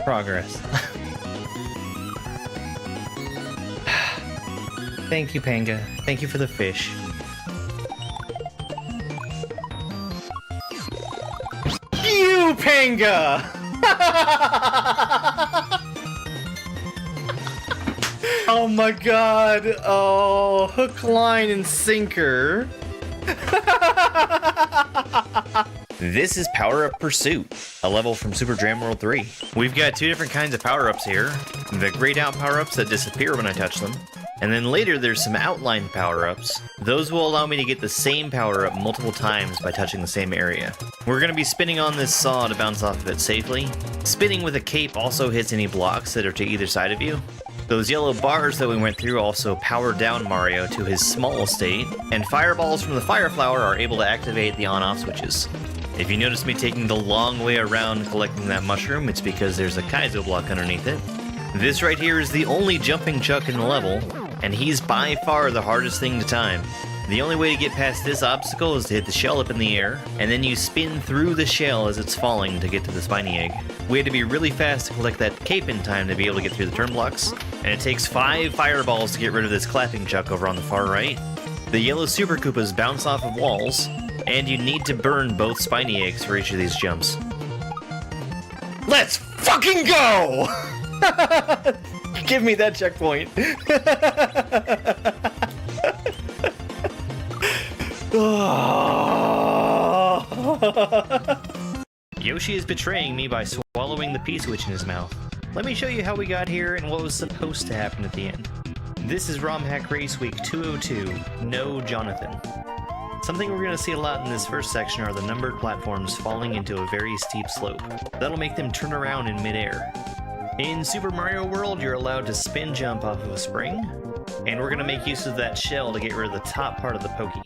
Progress. Thank you, Panga. Thank you for the fish. You, Panga! Oh my god. Oh, hook, line, and sinker. This is Power Up Pursuit, a level from Super Jam World 3. We've got two different kinds of power-ups here. The grayed out power-ups that disappear when I touch them. And then later there's some outline power-ups. Those will allow me to get the same power-up multiple times by touching the same area. We're going to be spinning on this saw to bounce off of it safely. Spinning with a cape also hits any blocks that are to either side of you. Those yellow bars that we went through also power down Mario to his small state, and fireballs from the Fire Flower are able to activate the on-off switches. If you notice me taking the long way around collecting that mushroom, it's because there's a Kaizo block underneath it. This right here is the only jumping Chuck in the level, and he's by far the hardest thing to time. The only way to get past this obstacle is to hit the shell up in the air, and then you spin through the shell as it's falling to get to the spiny egg. We had to be really fast to collect that cape in time to be able to get through the turn blocks, and it takes 5 fireballs to get rid of this clapping Chuck over on the far right. The yellow Super Koopas bounce off of walls, and you need to burn both spiny eggs for each of these jumps. Let's fucking go! Give me that checkpoint. Yoshi is betraying me by swallowing the P-switch in his mouth. Let me show you how we got here and what was supposed to happen at the end. This is ROM Hack Race Week 202, No Jonathan. Something we're going to see a lot in this first section are the numbered platforms falling into a very steep slope. That'll make them turn around in midair. In Super Mario World, you're allowed to spin jump off of a spring, and we're going to make use of that shell to get rid of the top part of the pokey.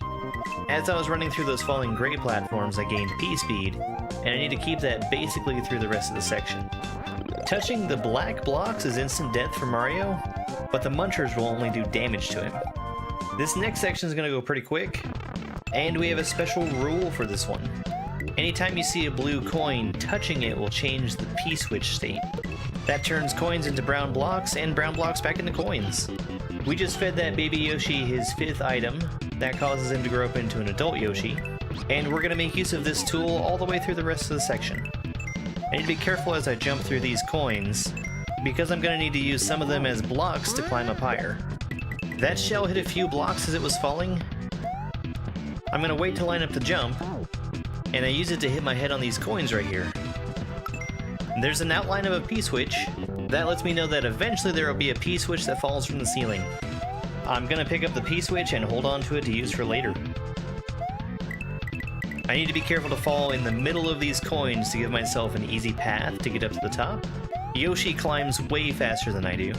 As I was running through those falling gray platforms, I gained P-speed, and I need to keep that basically through the rest of the section. Touching the black blocks is instant death for Mario, but the munchers will only do damage to him. This next section is going to go pretty quick, and we have a special rule for this one. Anytime you see a blue coin, touching it will change the P-switch state. That turns coins into brown blocks, and brown blocks back into coins. We just fed that baby Yoshi his 5th item. That causes him to grow up into an adult Yoshi. And we're going to make use of this tool all the way through the rest of the section. I need to be careful as I jump through these coins, because I'm going to need to use some of them as blocks to climb up higher. That shell hit a few blocks as it was falling. I'm going to wait to line up the jump, and I use it to hit my head on these coins right here. There's an outline of a P-switch. That lets me know that eventually there will be a P-switch that falls from the ceiling. I'm gonna pick up the P-switch and hold on to it to use for later. I need to be careful to fall in the middle of these coins to give myself an easy path to get up to the top. Yoshi climbs way faster than I do.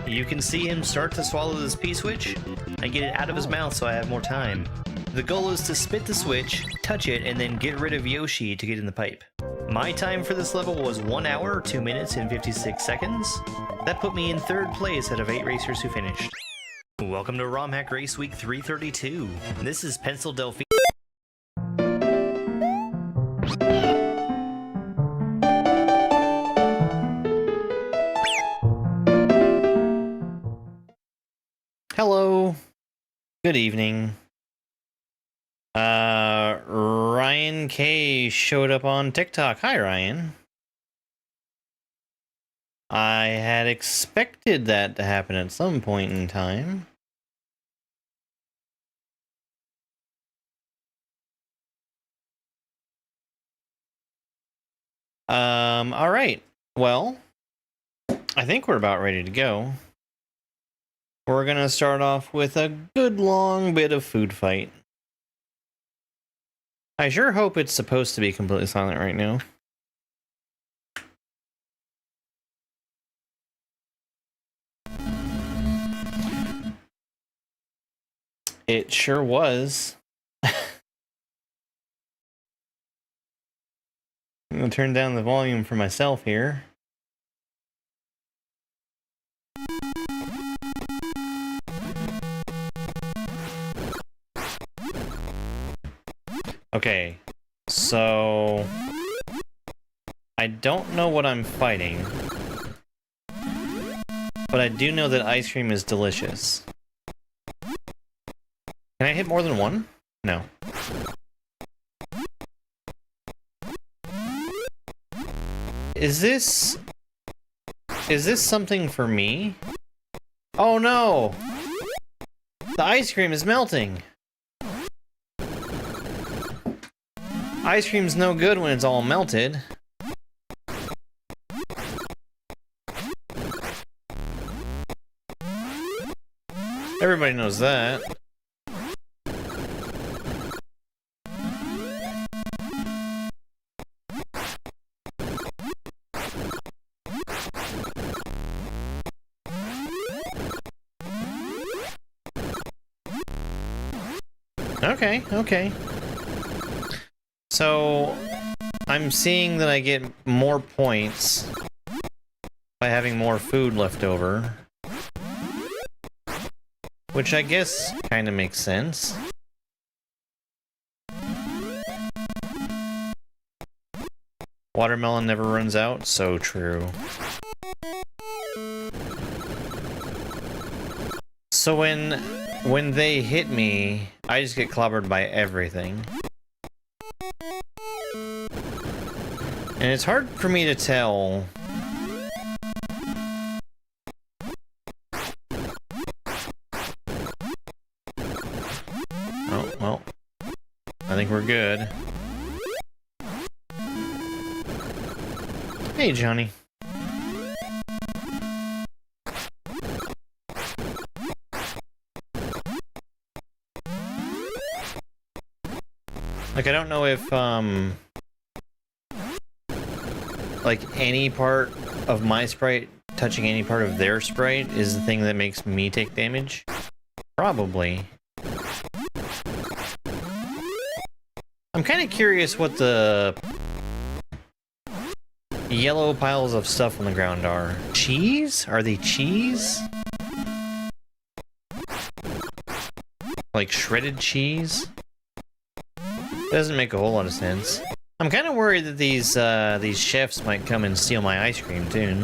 You can see him start to swallow this P-switch and get it out of his mouth so I have more time. The goal is to spit the switch, touch it, and then get rid of Yoshi to get in the pipe. My time for this level was 1 hour, 2 minutes, and 56 seconds. That put me in 3rd place out of 8 racers who finished. Welcome to ROM Hack Race Week 332. This is Pencil Delphine. Hello. Good evening. Ryan K showed up on TikTok. Hi, Ryan. I had expected that to happen at some point in time. All right. Well, I think we're about ready to go. We're gonna start off with a good long bit of food fight. I sure hope it's supposed to be completely silent right now. It sure was. I'm gonna turn down the volume for myself here. Okay, so I don't know what I'm fighting, but I do know that ice cream is delicious. Can I hit more than one? No. Is this something for me? Oh no! The ice cream is melting! Ice cream's no good when it's all melted. Everybody knows that. Okay, okay. So, I'm seeing that I get more points by having more food left over. Which I guess kind of makes sense. Watermelon never runs out, so true. So when they hit me, I just get clobbered by everything. And it's hard for me to tell. Oh, well. I think we're good. Hey, Johnny. Like, I don't know if, like, any part of my sprite touching any part of their sprite is the thing that makes me take damage. Probably. I'm kind of curious what the yellow piles of stuff on the ground are. Cheese? Are they cheese? Like shredded cheese? Doesn't make a whole lot of sense. I'm kind of worried that these chefs might come and steal my ice cream too.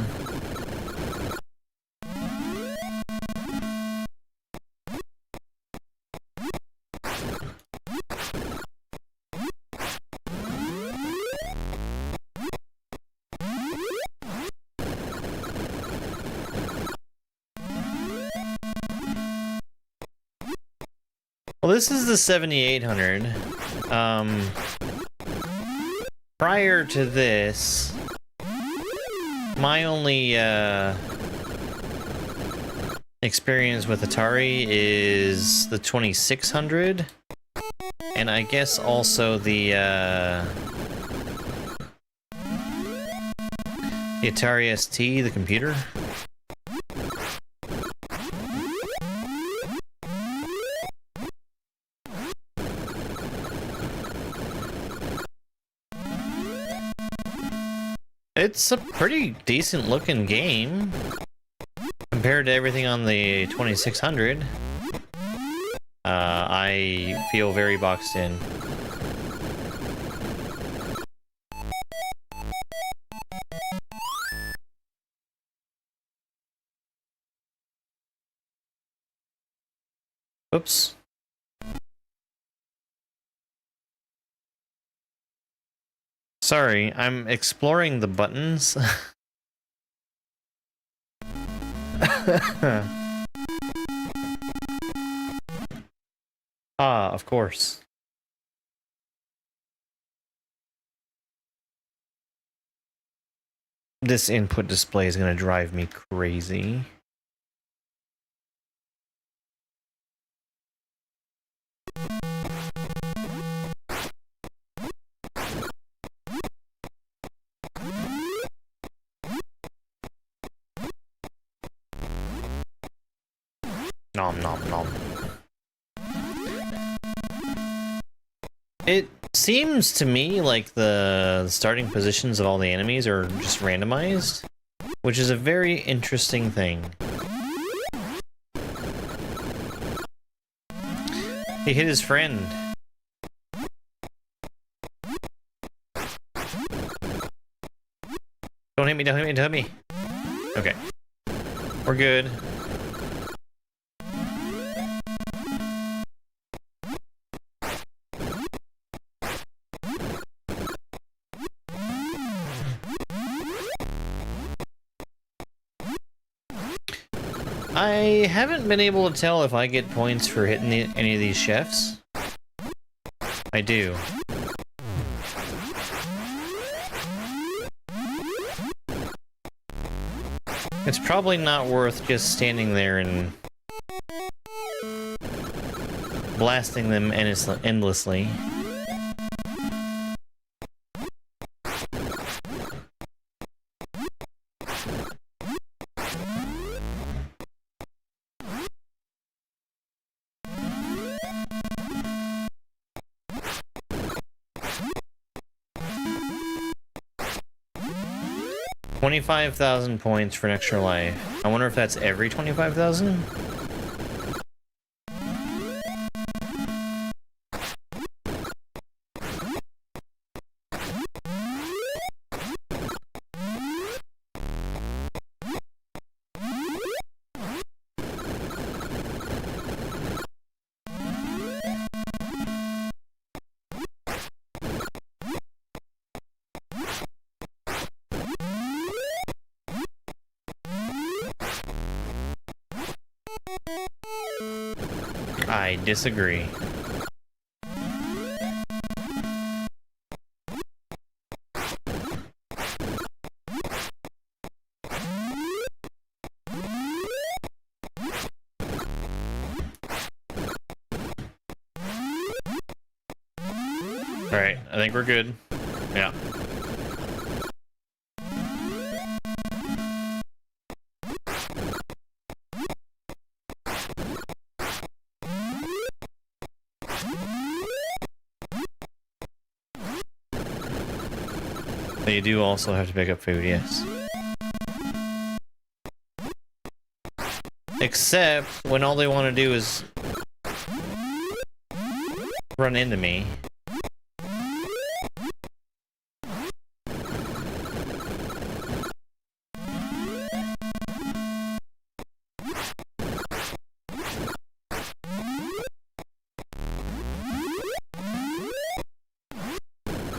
Well, this is the 7800. Prior to this, my only experience with Atari is the 2600, and I guess also the Atari ST, the computer. It's a pretty decent looking game compared to everything on the 2600. I feel very boxed in. Oops. Sorry, I'm exploring the buttons. Ah, of course. This input display is going to drive me crazy. Nom nom nom. It seems to me like the starting positions of all the enemies are just randomized, which is a very interesting thing. He hit his friend. Don't hit me, don't hit me, don't hit me. Okay. We're good. I haven't been able to tell if I get points for hitting any of these chefs. I do. It's probably not worth just standing there and blasting them endlessly. $25,000 points for an extra life. I wonder if that's every 25,000? I disagree. Alright, I think we're good. Yeah. But you do also have to pick up food, yes. Except when all they want to do is run into me.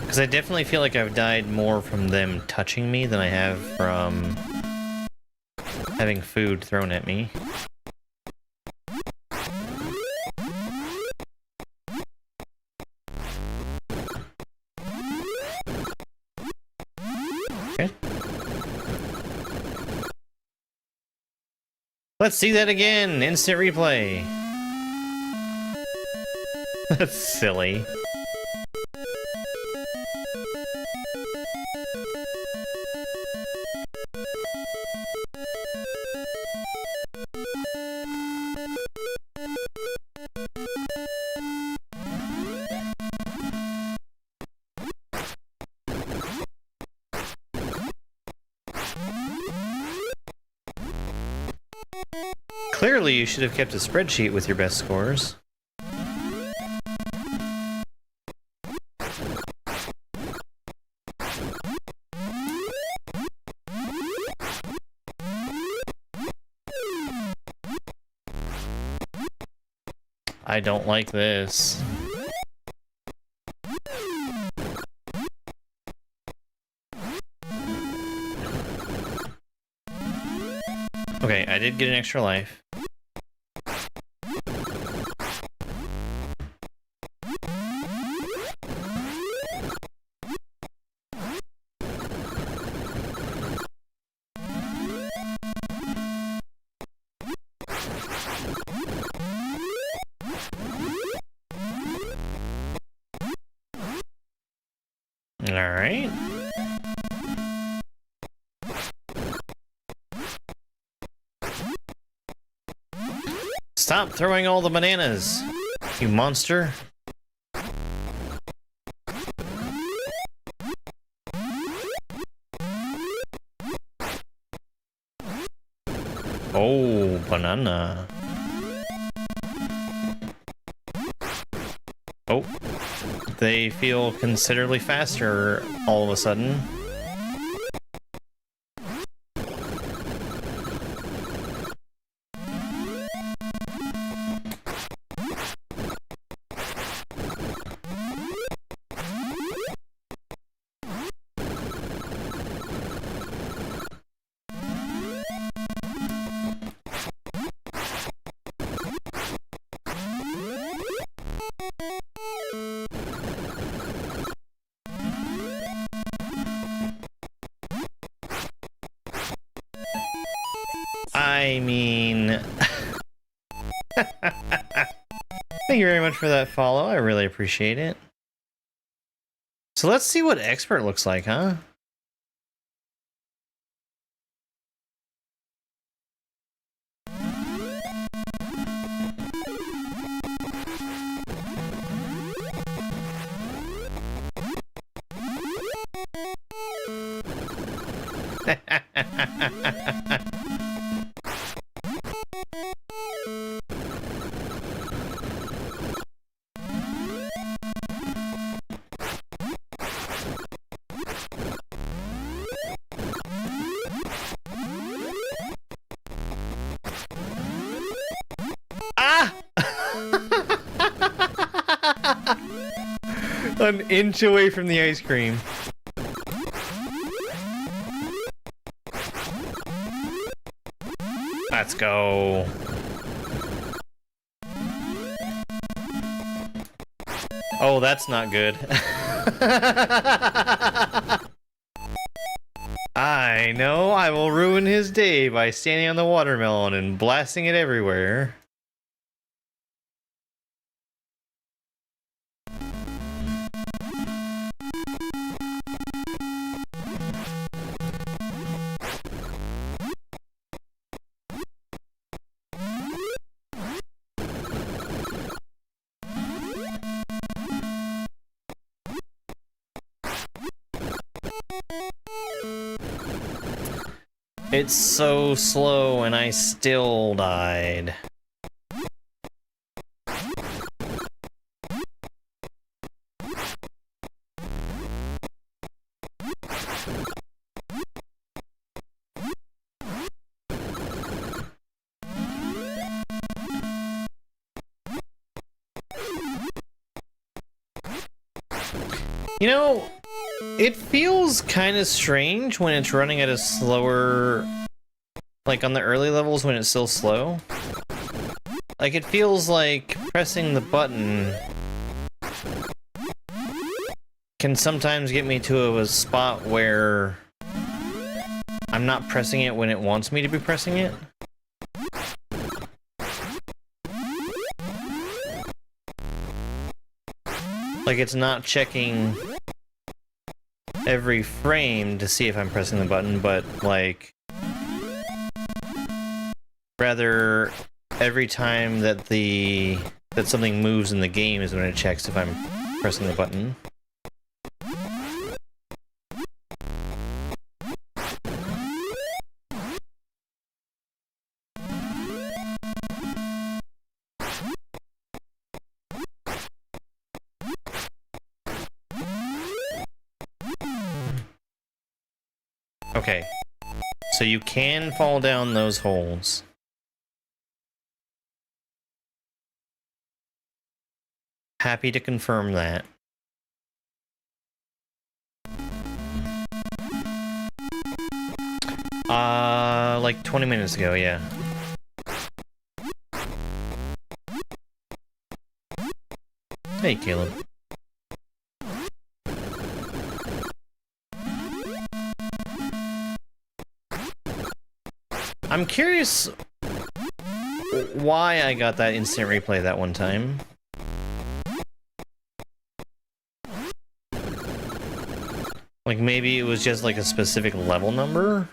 Because I definitely feel like I've died more from them touching me than I have from having food thrown at me. Okay. Let's see that again! Instant replay! That's silly. Clearly, you should have kept a spreadsheet with your best scores. I don't like this. Okay, I did get an extra life. All right. Stop throwing all the bananas, you monster. Oh, banana. Oh, they feel considerably faster all of a sudden. I mean... Thank you very much for that follow. I really appreciate it. So let's see what expert looks like, huh? Ah! An inch away from the ice cream. Let's go. Oh, that's not good. I know, I will ruin his day by standing on the watermelon and blasting it everywhere. It's so slow and I still died. You know, it feels kind of strange when it's running at a slower, like on the early levels when it's still slow. Like it feels like pressing the button can sometimes get me to a spot where I'm not pressing it when it wants me to be pressing it. Like it's not checking every frame to see if I'm pressing the button, but like rather every time that something moves in the game is when it checks if I'm pressing the button. Okay, so you can fall down those holes. Happy to confirm that. Like 20 minutes ago, yeah. Hey, Caleb. I'm curious why I got that instant replay that one time. Like maybe it was just like a specific level number?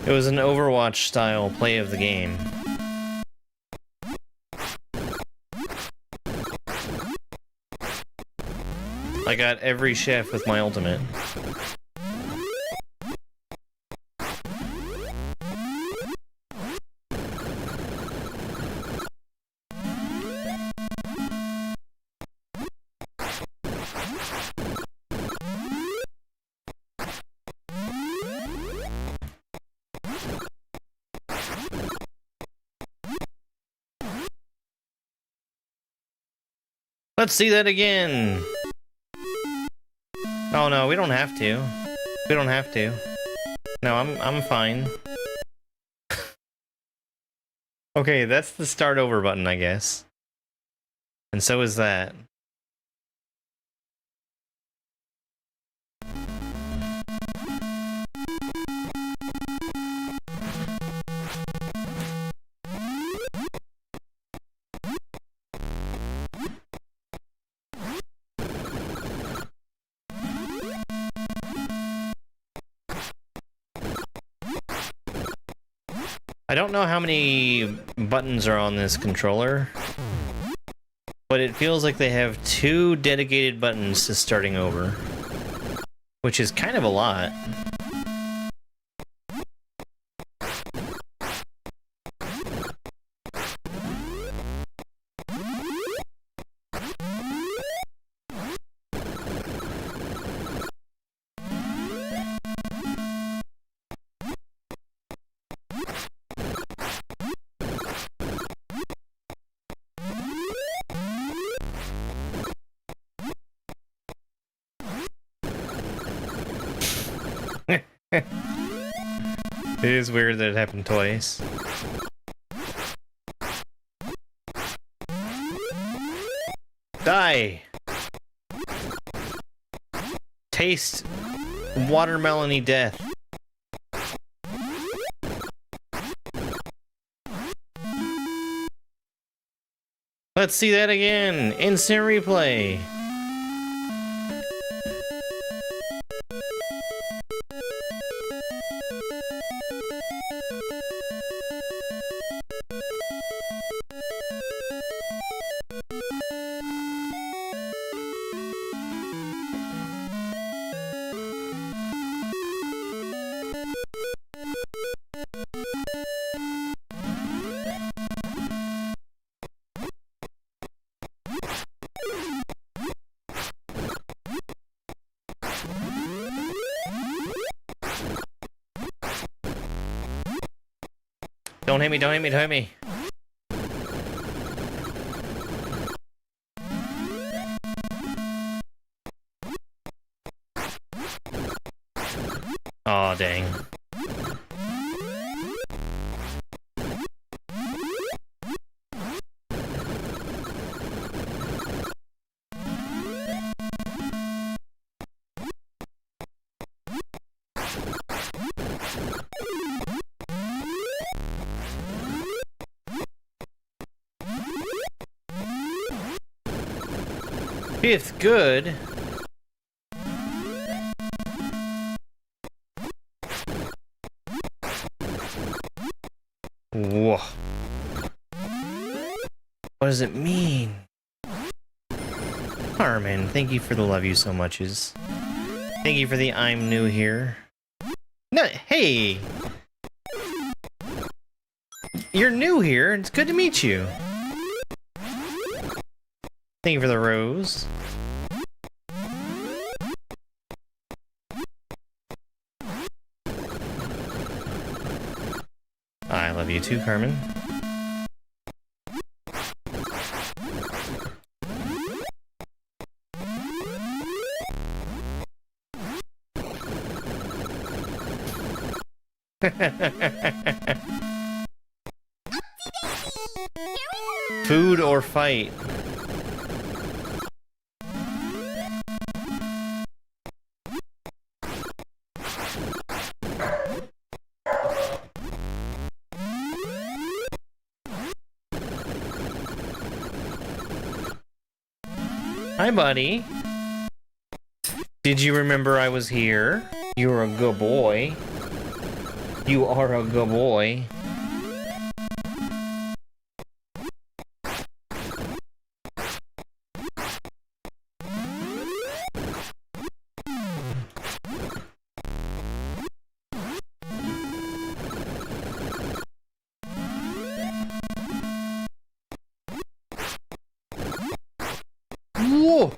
It was an Overwatch style play of the game. I got every chef with my ultimate. Let's see that again. Oh no, we don't have to. We don't have to. No, I'm fine. Okay, that's the start over button, I guess. And so is that. I don't know how many buttons are on this controller, but it feels like they have 2 dedicated buttons to starting over, which is kind of a lot. It is weird that it happened twice. Die! Taste watermelony death. Let's see that again! Instant replay! Don't hit me, don't hit me, don't hit me. Aw, dang. Fifth good. Whoa. What does it mean? Carmen, thank you for the love you so muches. Thank you for the I'm new here. No, hey! You're new here. It's good to meet you. Thank you for the rose. I love you too, Carmen. Food or fight? Hi, buddy. Did you remember I was here? You're a good boy. You are a good boy. Whoa!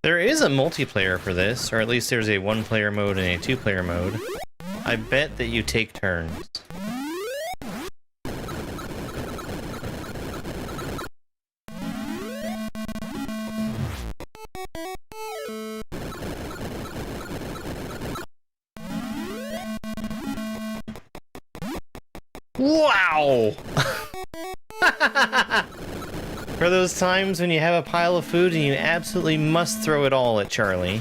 There is a multiplayer for this, or at least there's a one-player mode and a two-player mode. I bet that you take turns. Wow! For those times when you have a pile of food and you absolutely must throw it all at Charlie.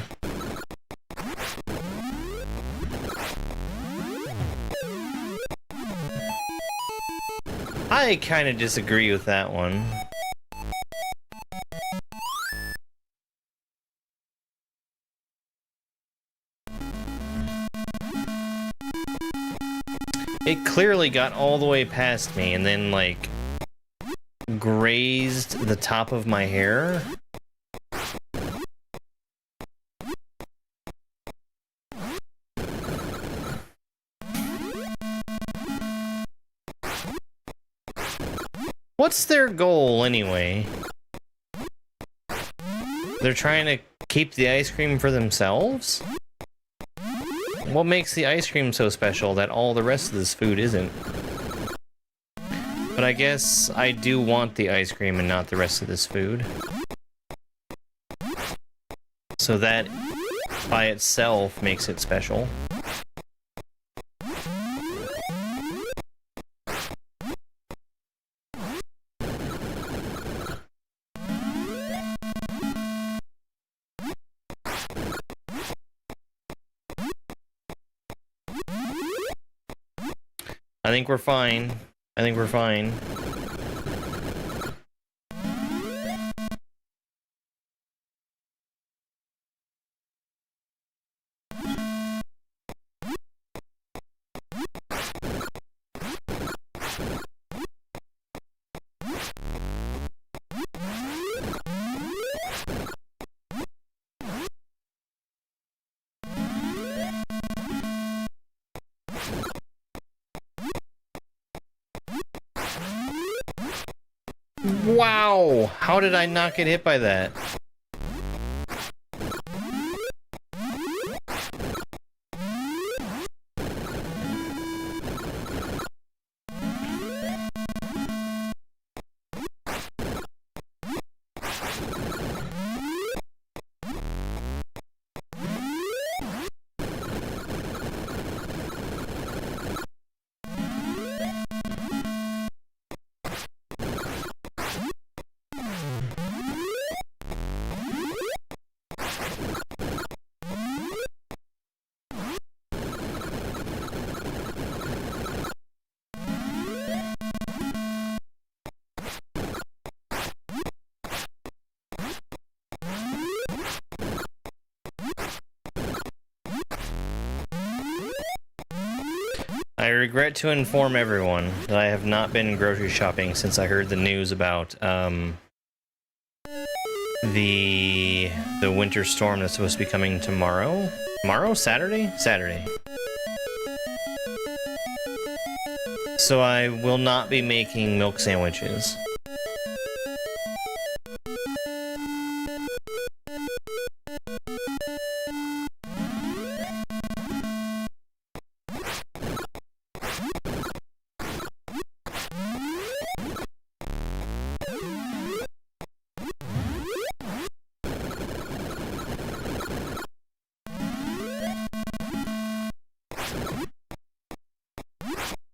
I kind of disagree with that one. It clearly got all the way past me and then, like, grazed the top of my hair. What's their goal, anyway? They're trying to keep the ice cream for themselves? What makes the ice cream so special that all the rest of this food isn't? But I guess I do want the ice cream and not the rest of this food. So that, by itself, makes it special. I think we're fine. I think we're fine. Wow! How did I not get hit by that? I regret to inform everyone that I have not been grocery shopping since I heard the news about the winter storm that's supposed to be coming tomorrow. Tomorrow? Saturday? Saturday. So I will not be making milk sandwiches.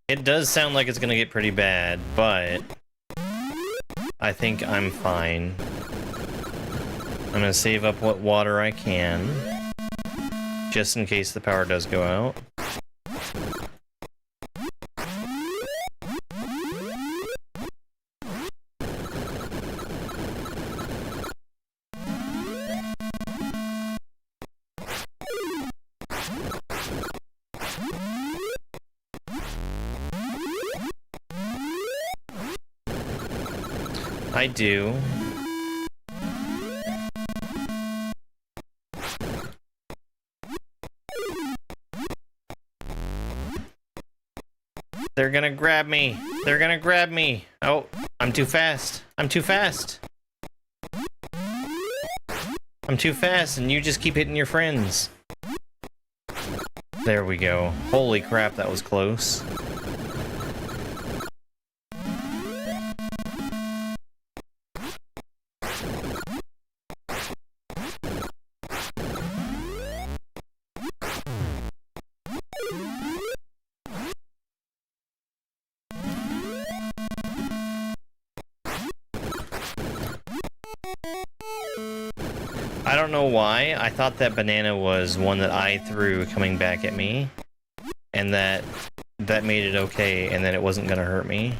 It does sound like it's gonna get pretty bad, but I think I'm fine. I'm gonna save up what water I can, just in case the power does go out. I do. They're gonna grab me. They're gonna grab me. Oh, I'm too fast. I'm too fast. I'm too fast and you just keep hitting your friends. There we go. Holy crap, that was close. I don't know why. I thought that banana was one that I threw coming back at me, and that made it okay, and that it wasn't gonna hurt me.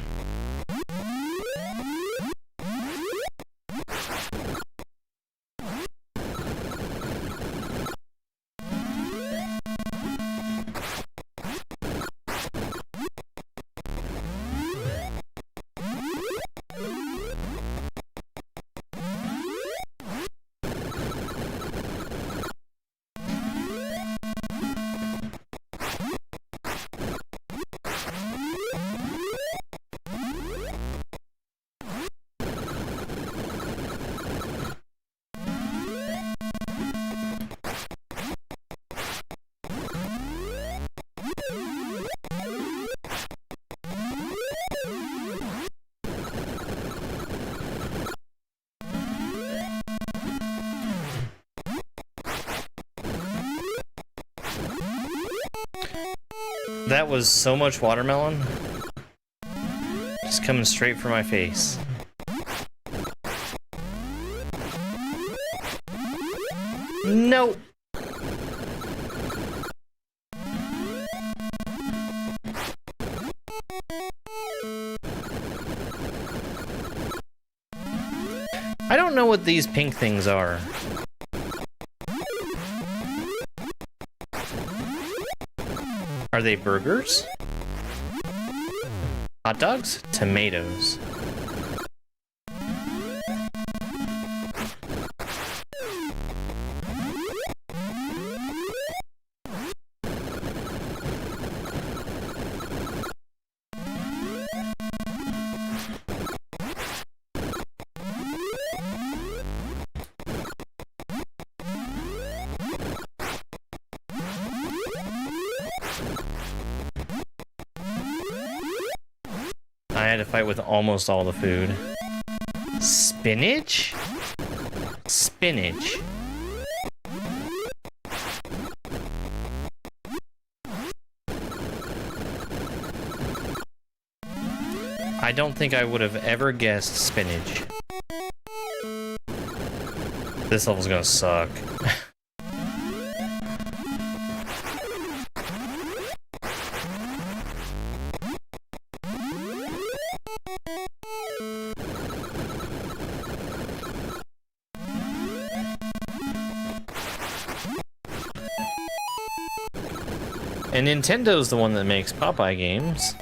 That was so much watermelon. Just coming straight for my face. Nope. I don't know what these pink things are. Are they burgers? Hot dogs? Tomatoes. I had to fight with almost all the food. Spinach? Spinach. I don't think I would have ever guessed spinach. This level's gonna suck. And Nintendo's the one that makes Popeye games.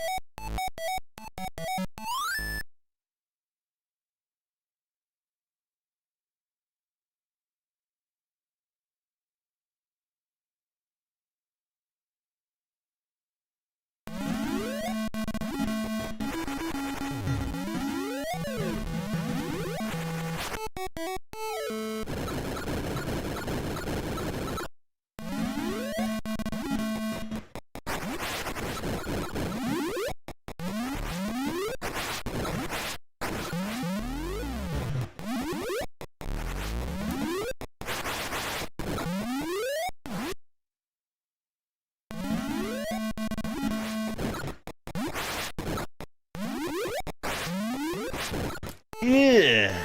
Yeah.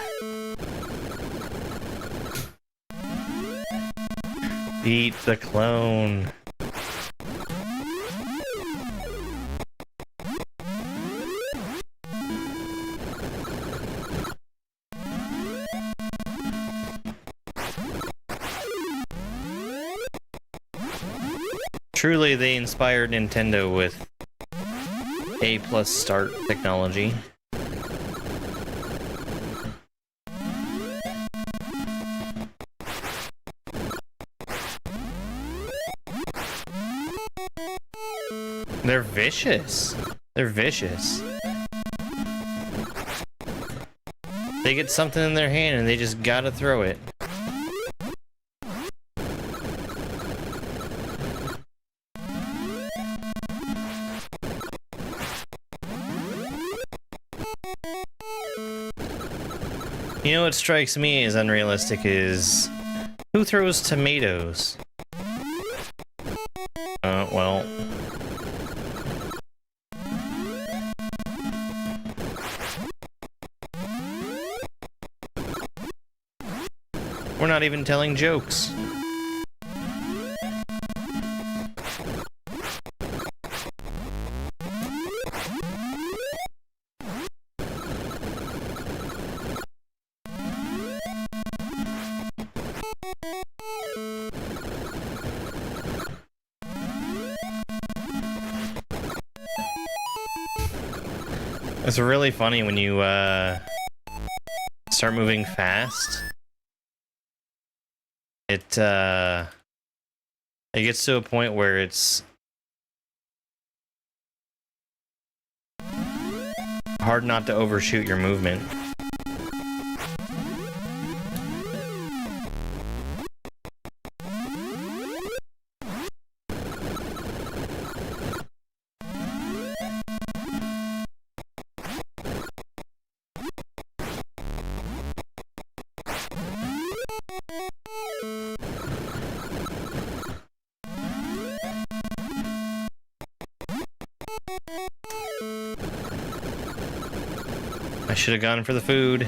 Beat the clone. Truly, they inspired Nintendo with A+ start technology. They're vicious. They're vicious. They get something in their hand and they just gotta throw it. You know what strikes me as unrealistic is who throws tomatoes? Well. We're not even telling jokes. It's really funny when you start moving fast. It gets to a point where it's hard not to overshoot your movement. I should have gone for the food.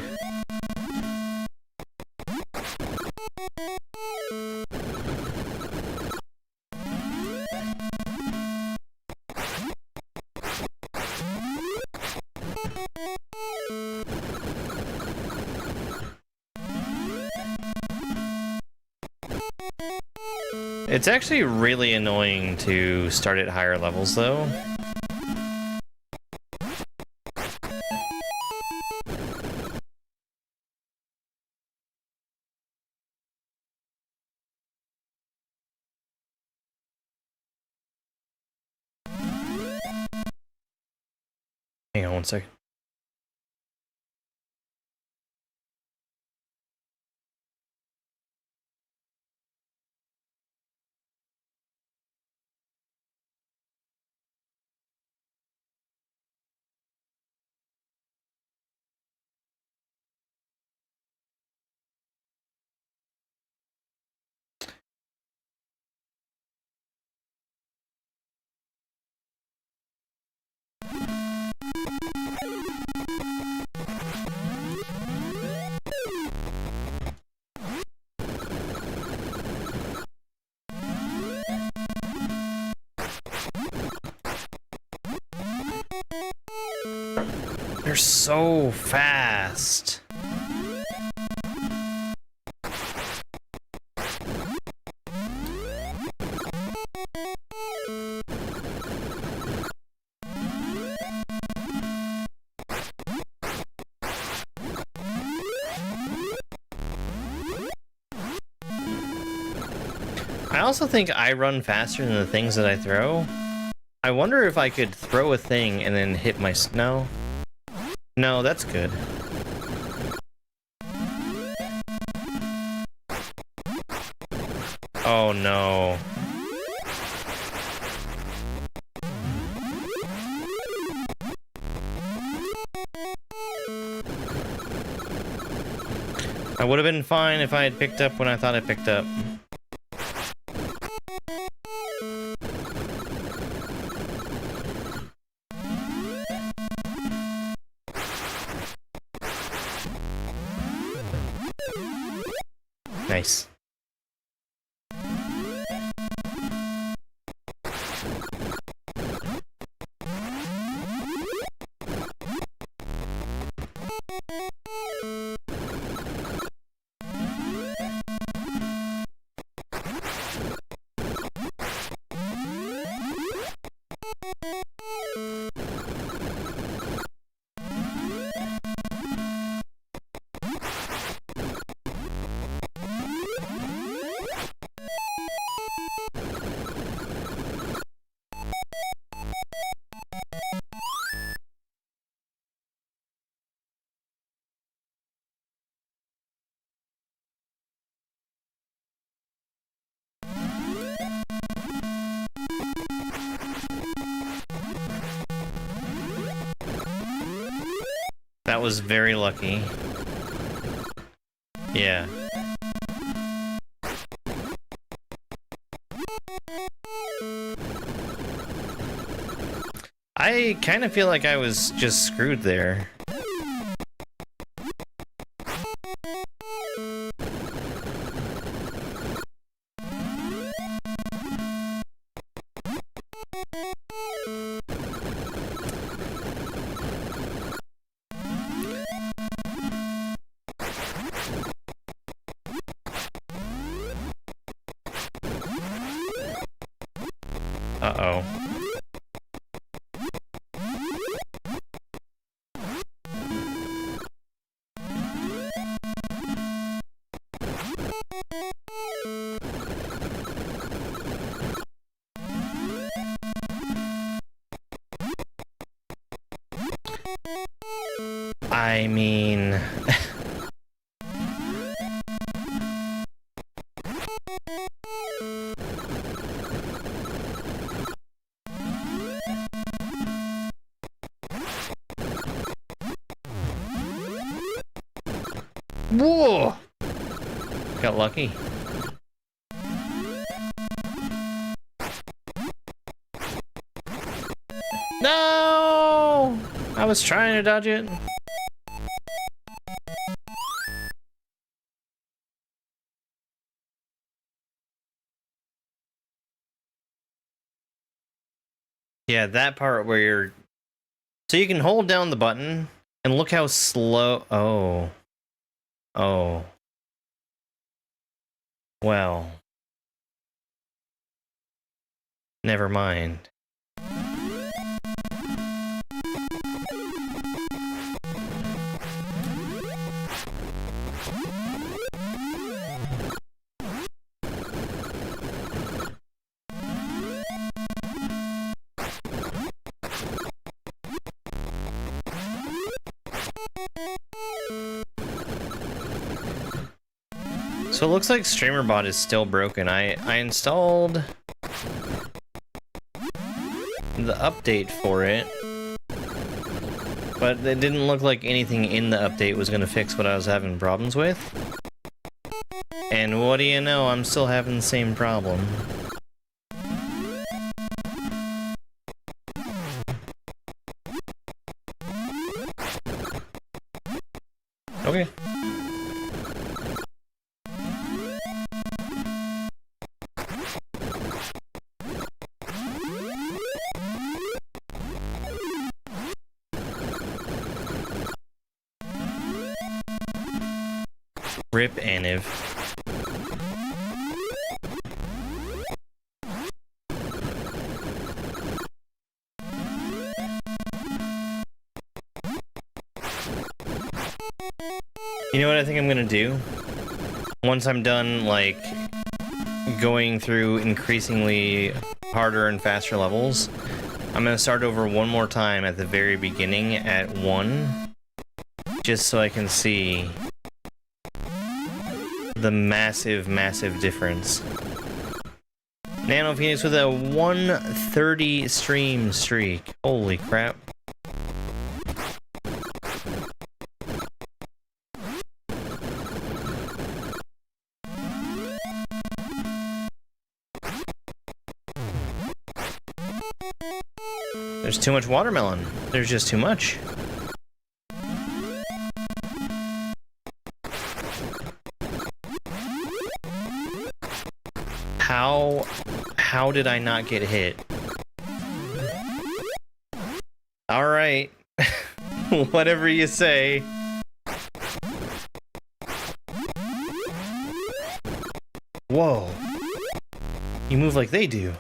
It's actually really annoying to start at higher levels, though. Hang on one second. They're so fast. I also think I run faster than the things that I throw. I wonder if I could throw a thing and then hit my... No. No, that's good. Oh no. I would have been fine if I had picked up when I thought I picked up. Nice. That was very lucky. Yeah. I kind of feel like I was just screwed there. Uh-oh. I mean... Whoa! Got lucky. No! I was trying to dodge it. Yeah, that part where you're... So you can hold down the button, and look how slow... Oh. Oh. Well. Never mind. So it looks like StreamerBot is still broken. I installed the update for it, but it didn't look like anything in the update was going to fix what I was having problems with. And what do you know, I'm still having the same problem. Okay. Rip Aniv. You know what I think I'm gonna do? Once I'm done, like, going through increasingly harder and faster levels, I'm gonna start over one more time at the very beginning at 1, just so I can see the massive, massive difference. Nano Phoenix with a 130 stream streak. Holy crap. There's too much watermelon. There's just too much. How did I not get hit? All right. Whatever you say. Whoa. You move like they do.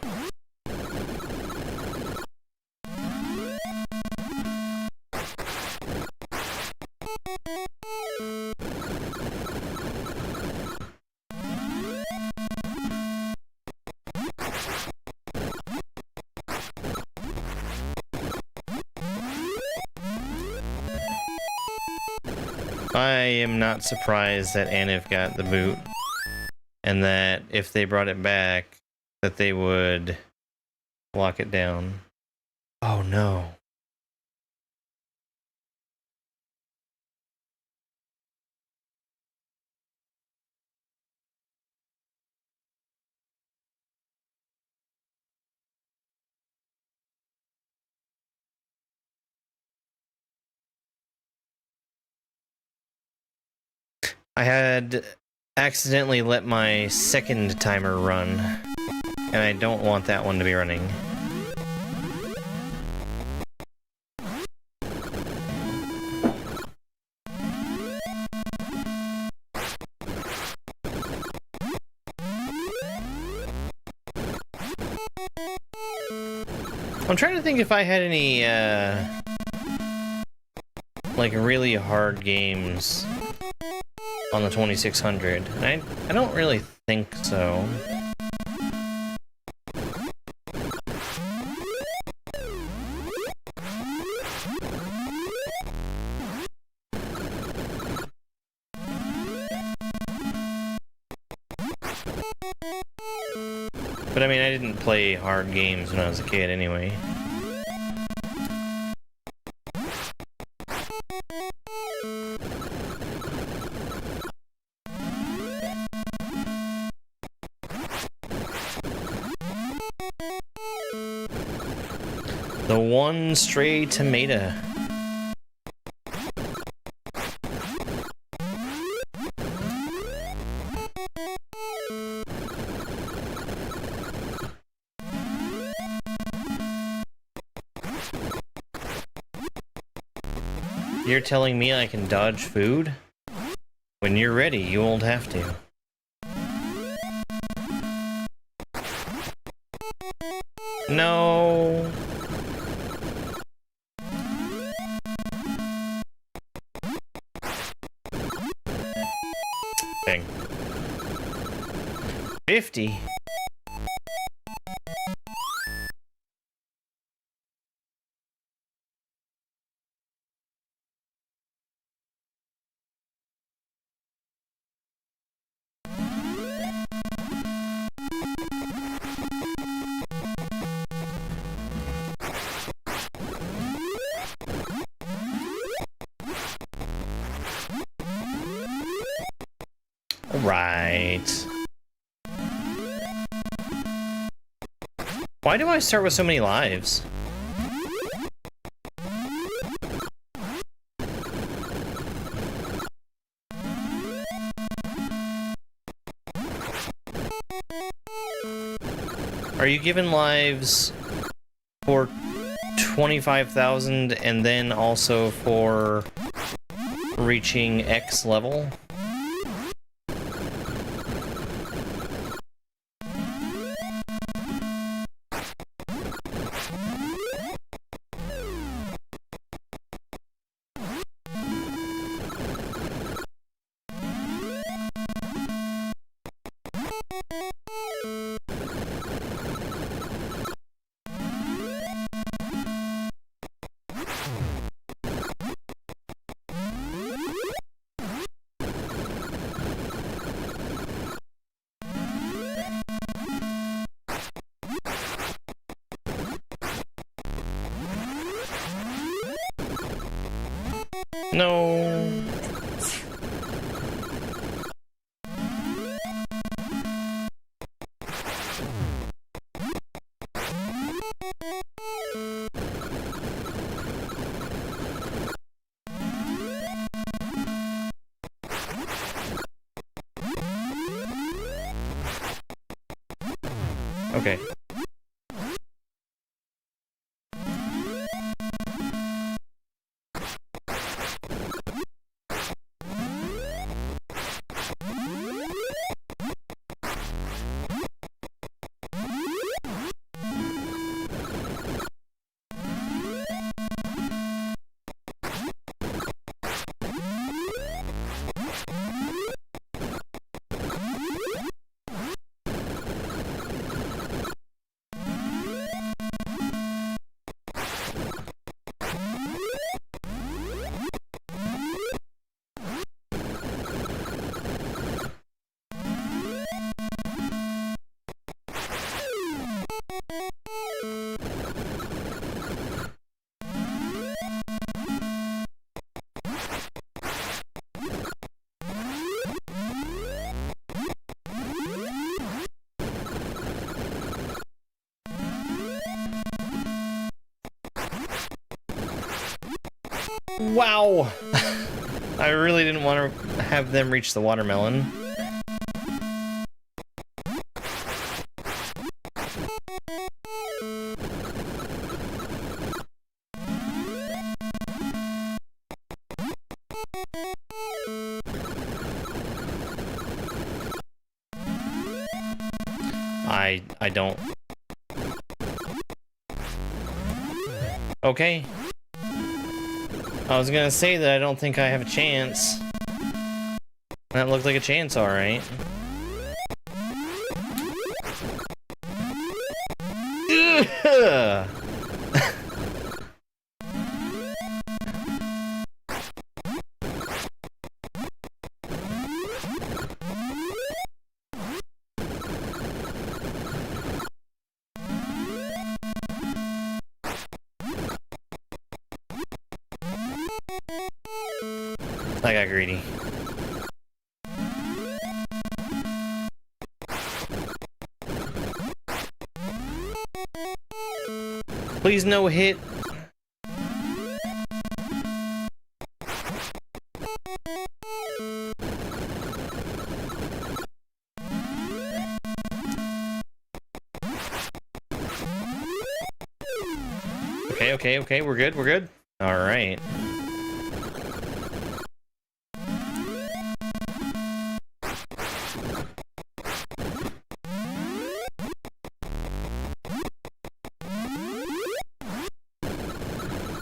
I am not surprised that Aniv got the boot, and that if they brought it back, that they would lock it down. Oh no. I had accidentally let my second timer run, and I don't want that one to be running. I'm trying to think if I had any, like, really hard games on the 2600. I don't really think so. But I mean, I didn't play hard games when I was a kid anyway. The one stray tomato. You're telling me I can dodge food? When you're ready, you won't have to. No. Dang. 50. Right. Why do I start with so many lives? Are you given lives for 25,000 and then also for reaching X level? No. Okay. Wow. I really didn't want to have them reach the watermelon. I don't. Okay. I was gonna say that I don't think I have a chance. That looked like a chance, alright. I got greedy. Please no hit. Okay, we're good. All right.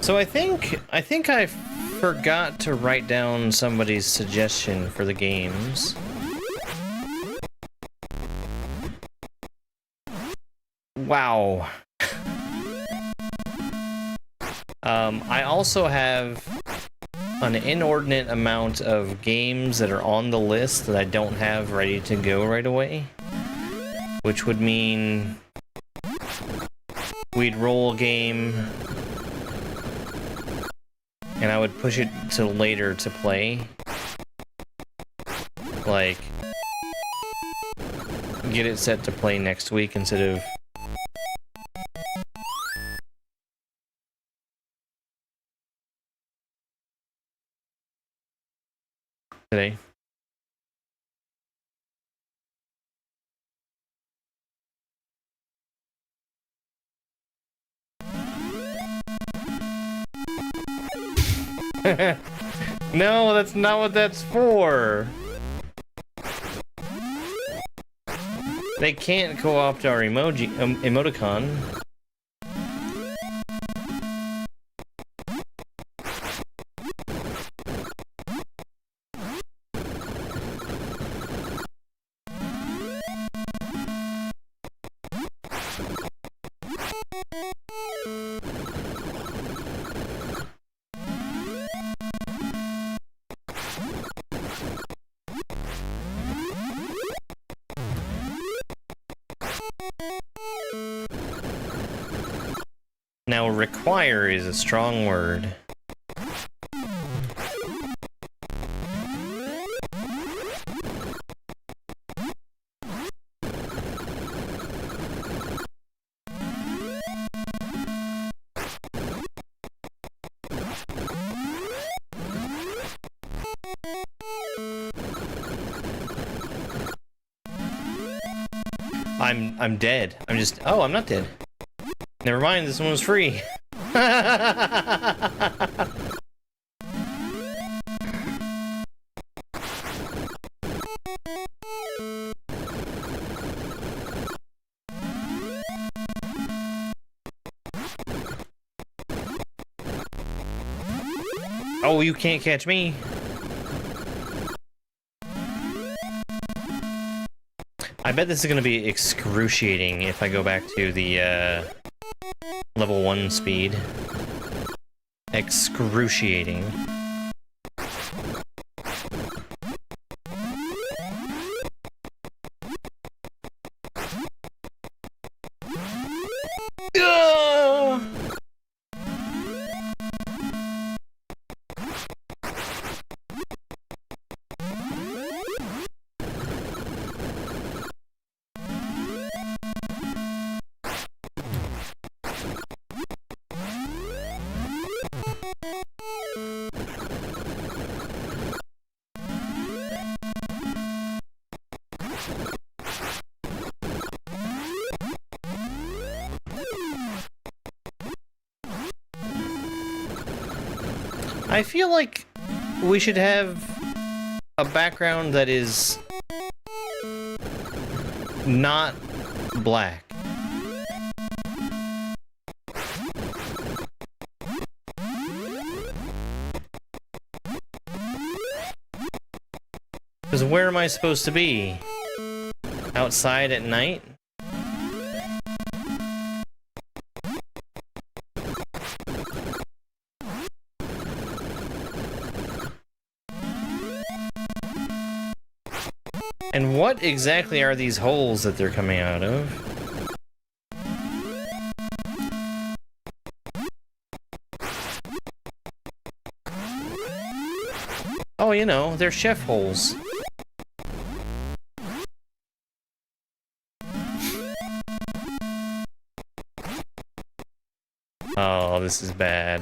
So I think I forgot to write down somebody's suggestion for the games. Wow. I also have an inordinate amount of games that are on the list that I don't have ready to go right away, which would mean we'd roll a game and I would push it to later to play. Like, get it set to play next week instead of today. No, that's not what that's for. They can't co-opt our emoticon. Now, require is a strong word. I'm dead. Oh, I'm not dead. Never mind, this one was free. Oh, you can't catch me. I bet this is gonna be excruciating if I go back to the level 1 speed. Excruciating. I feel like we should have a background that is not black. Because where am I supposed to be? Outside at night? And what exactly are these holes that they're coming out of? Oh, you know, they're chef holes. Oh, this is bad.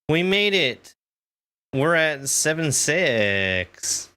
We made it. We're at 7-6.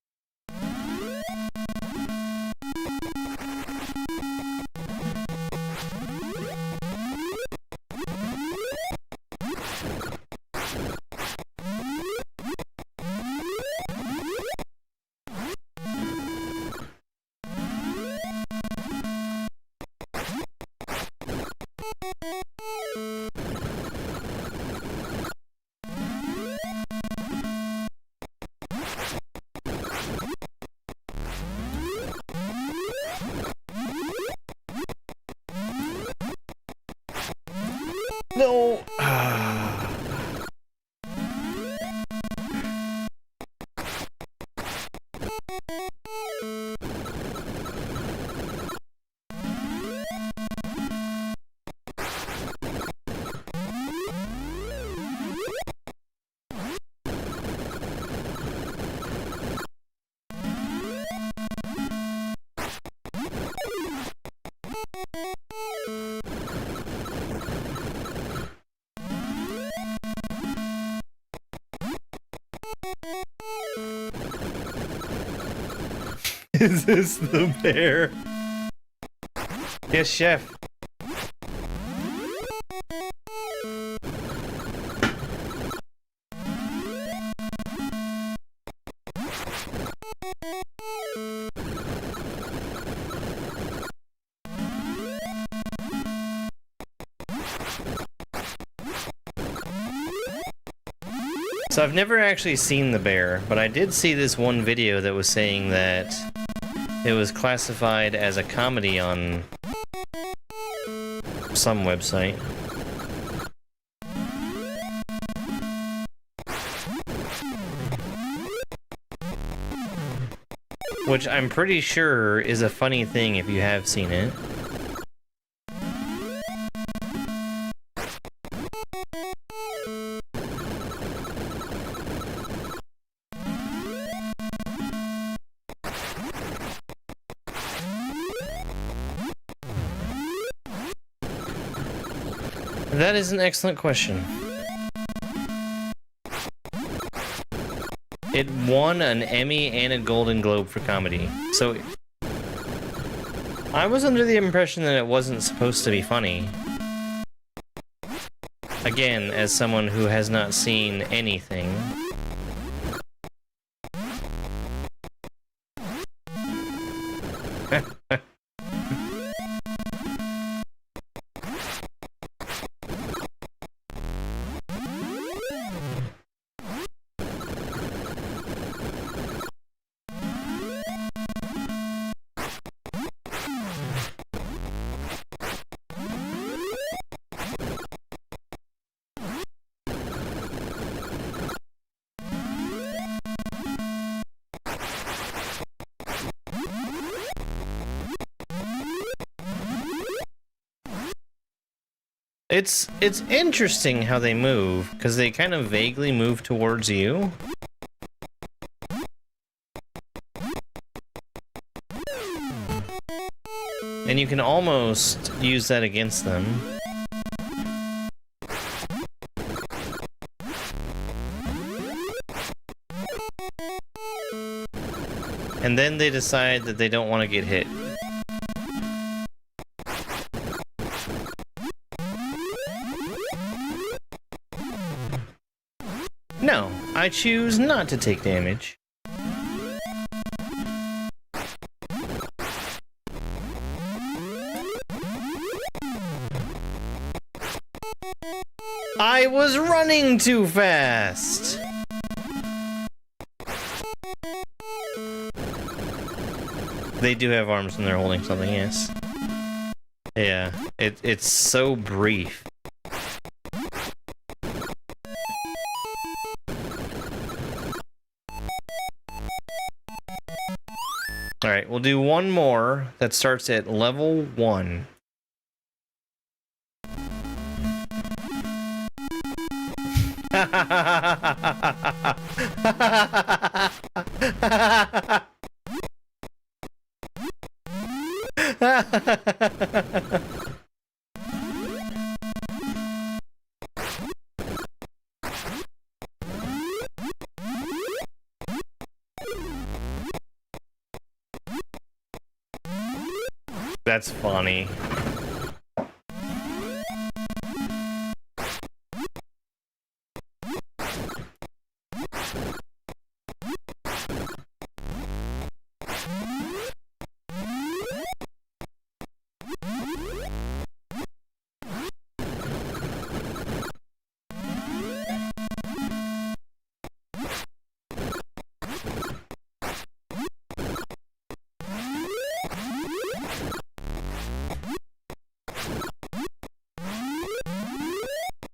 No. Is this the bear? Yes, chef. So I've never actually seen the bear, but I did see this one video that was saying that it was classified as a comedy on some website. Which I'm pretty sure is a funny thing if you have seen it. That is an excellent question. It won an Emmy and a Golden Globe for comedy. So I was under the impression that it wasn't supposed to be funny. Again, as someone who has not seen anything. It's interesting how they move, because they kind of vaguely move towards you. And you can almost use that against them. And then they decide that they don't want to get hit. No, I choose not to take damage. I was running too fast! They do have arms when they're holding something, yes. Yeah, it's so brief. Alright, we'll do one more that starts at level 1. That's funny.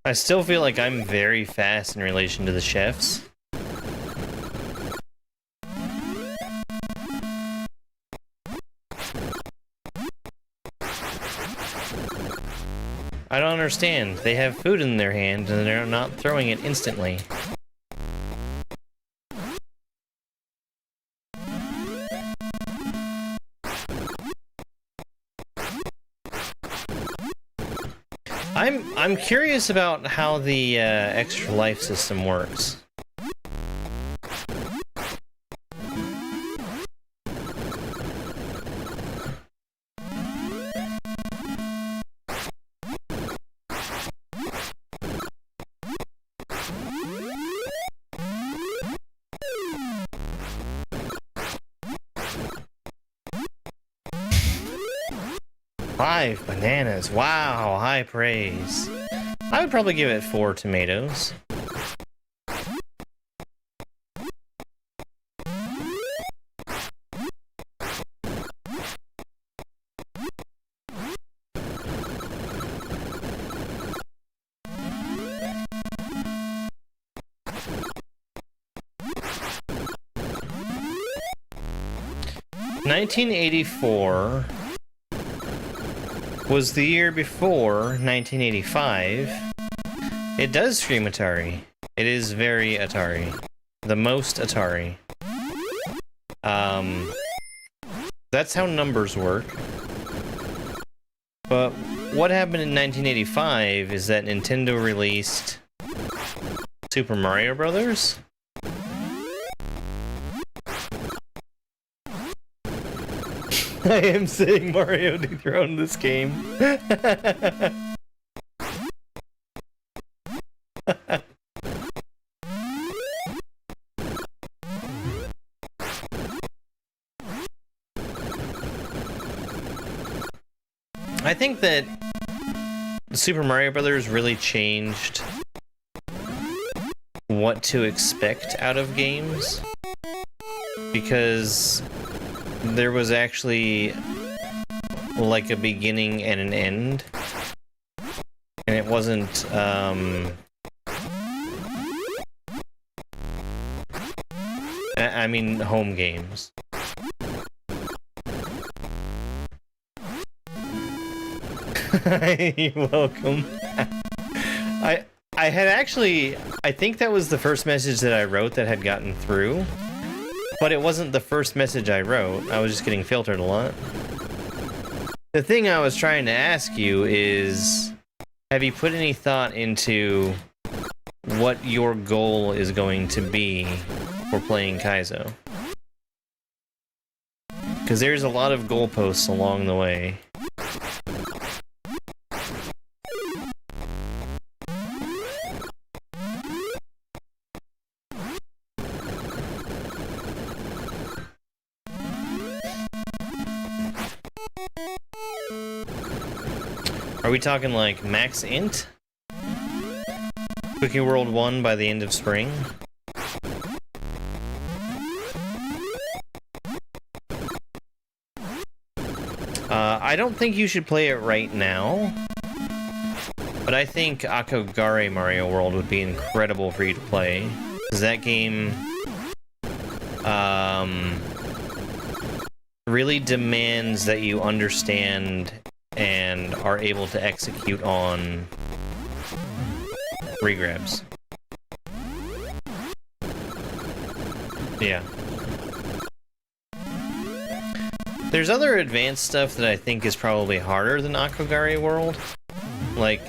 I still feel like I'm very fast in relation to the chefs. I don't understand. They have food in their hand and they're not throwing it instantly. I'm curious about how the extra life system works. Five bananas. Wow, high praise. I would probably give it 4 tomatoes. (1984) was the year before 1985. It does scream Atari. It is very Atari. The most Atari. That's how numbers work. But what happened in 1985 is that Nintendo released Super Mario Brothers. I am saying Mario dethroned this game. I think that Super Mario Brothers really changed what to expect out of games, because there was actually like a beginning and an end, and it wasn't I mean home games. You're welcome. I had actually, I think that was the first message that I wrote that had gotten through. But it wasn't the first message I wrote. I was just getting filtered a lot. The thing I was trying to ask you is, have you put any thought into what your goal is going to be for playing Kaizo? Because there's a lot of goalposts along the way. Are we talking like max int? Quickie World 1 by the end of spring? I don't think you should play it right now, but I think Akogare Mario World would be incredible for you to play, because that game really demands that you understand and are able to execute on regrabs. Yeah. There's other advanced stuff that I think is probably harder than Akogare World. Like,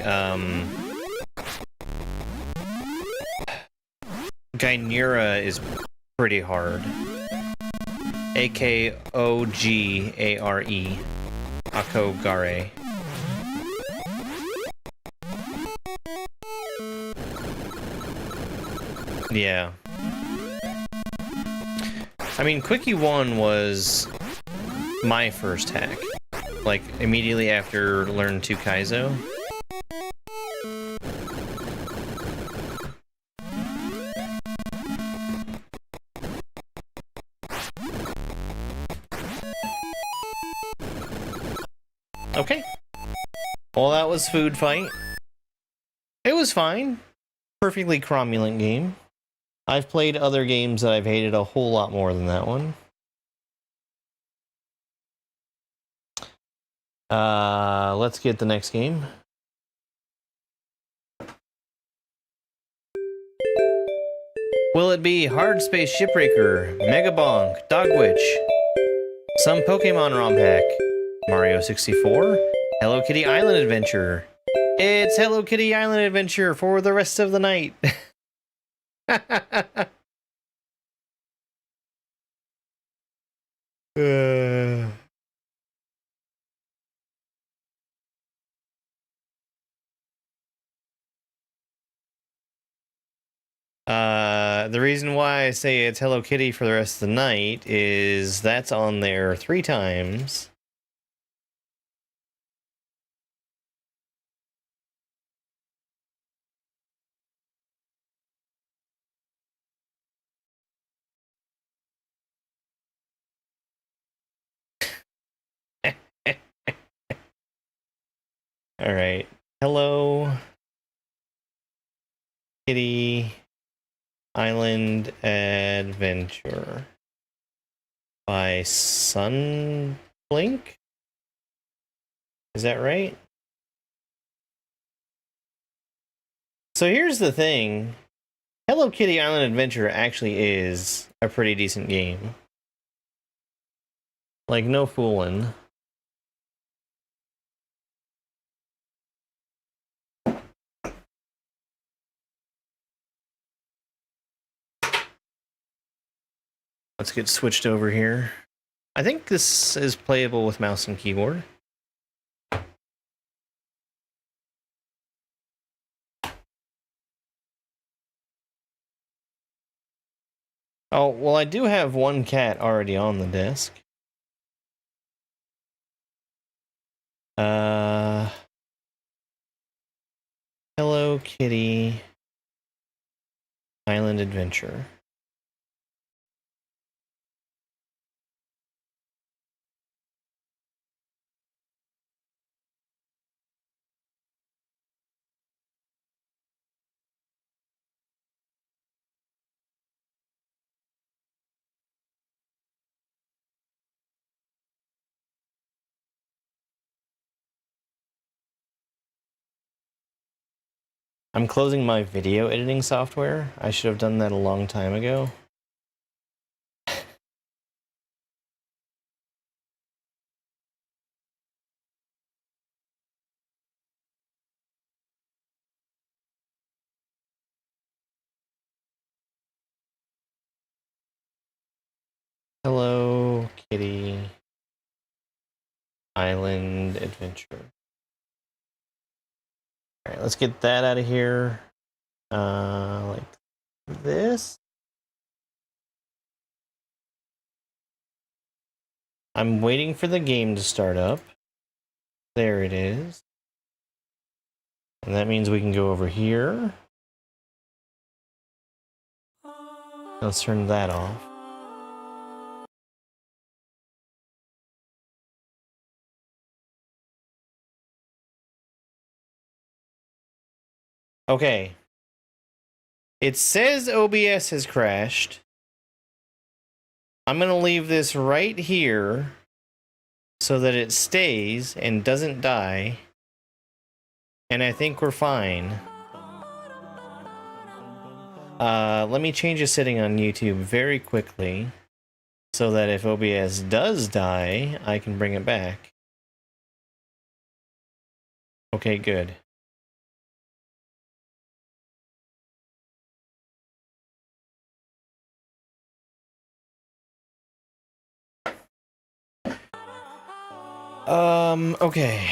Gainura is pretty hard. Akogare. Akogare. Yeah. I mean, Quickie 1 was my first hack. Like, immediately after Learn 2 Kaizo. Okay. Well, that was Food Fight. It was fine. Perfectly cromulent game. I've played other games that I've hated a whole lot more than that one. Let's get the next game. Will it be Hard Space Shipbreaker, Mega Bonk, Dogwitch, some Pokemon ROM hack, Mario 64, Hello Kitty Island Adventure? It's Hello Kitty Island Adventure for the rest of the night. The reason why I say it's Hello Kitty for the rest of the night is that's on there 3 times. All right. Hello Kitty Island Adventure by Sunblink? Is that right? So here's the thing. Hello Kitty Island Adventure actually is a pretty decent game. Like, no fooling. Let's get switched over here. I think this is playable with mouse and keyboard. Oh, well, I do have one cat already on the desk. Hello Kitty Island Adventure. I'm closing my video editing software. I should have done that a long time ago. Kitty Island Adventure. Alright, let's get that out of here. Like this. I'm waiting for the game to start up. There it is. And that means we can go over here. Let's turn that off. Okay. It says OBS has crashed. I'm going to leave this right here so that it stays and doesn't die. And I think we're fine. Let me change a setting on YouTube very quickly so that if OBS does die, I can bring it back. Okay, good. Okay.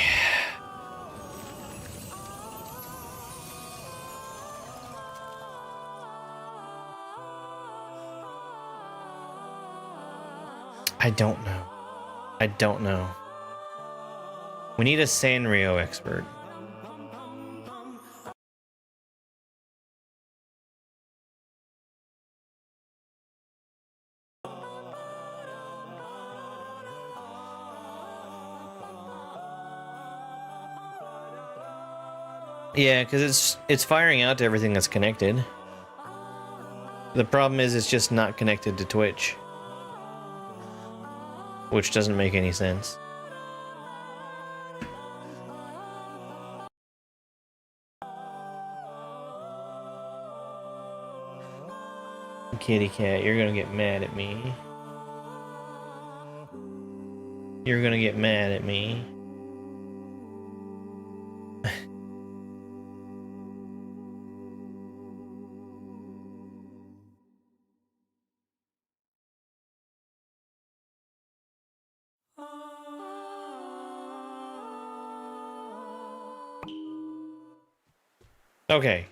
I don't know. I don't know. We need a Sanrio expert. Yeah, because it's firing out to everything that's connected. The problem is it's just not connected to Twitch. Which doesn't make any sense. Kitty cat, you're gonna get mad at me. You're gonna get mad at me. Okay.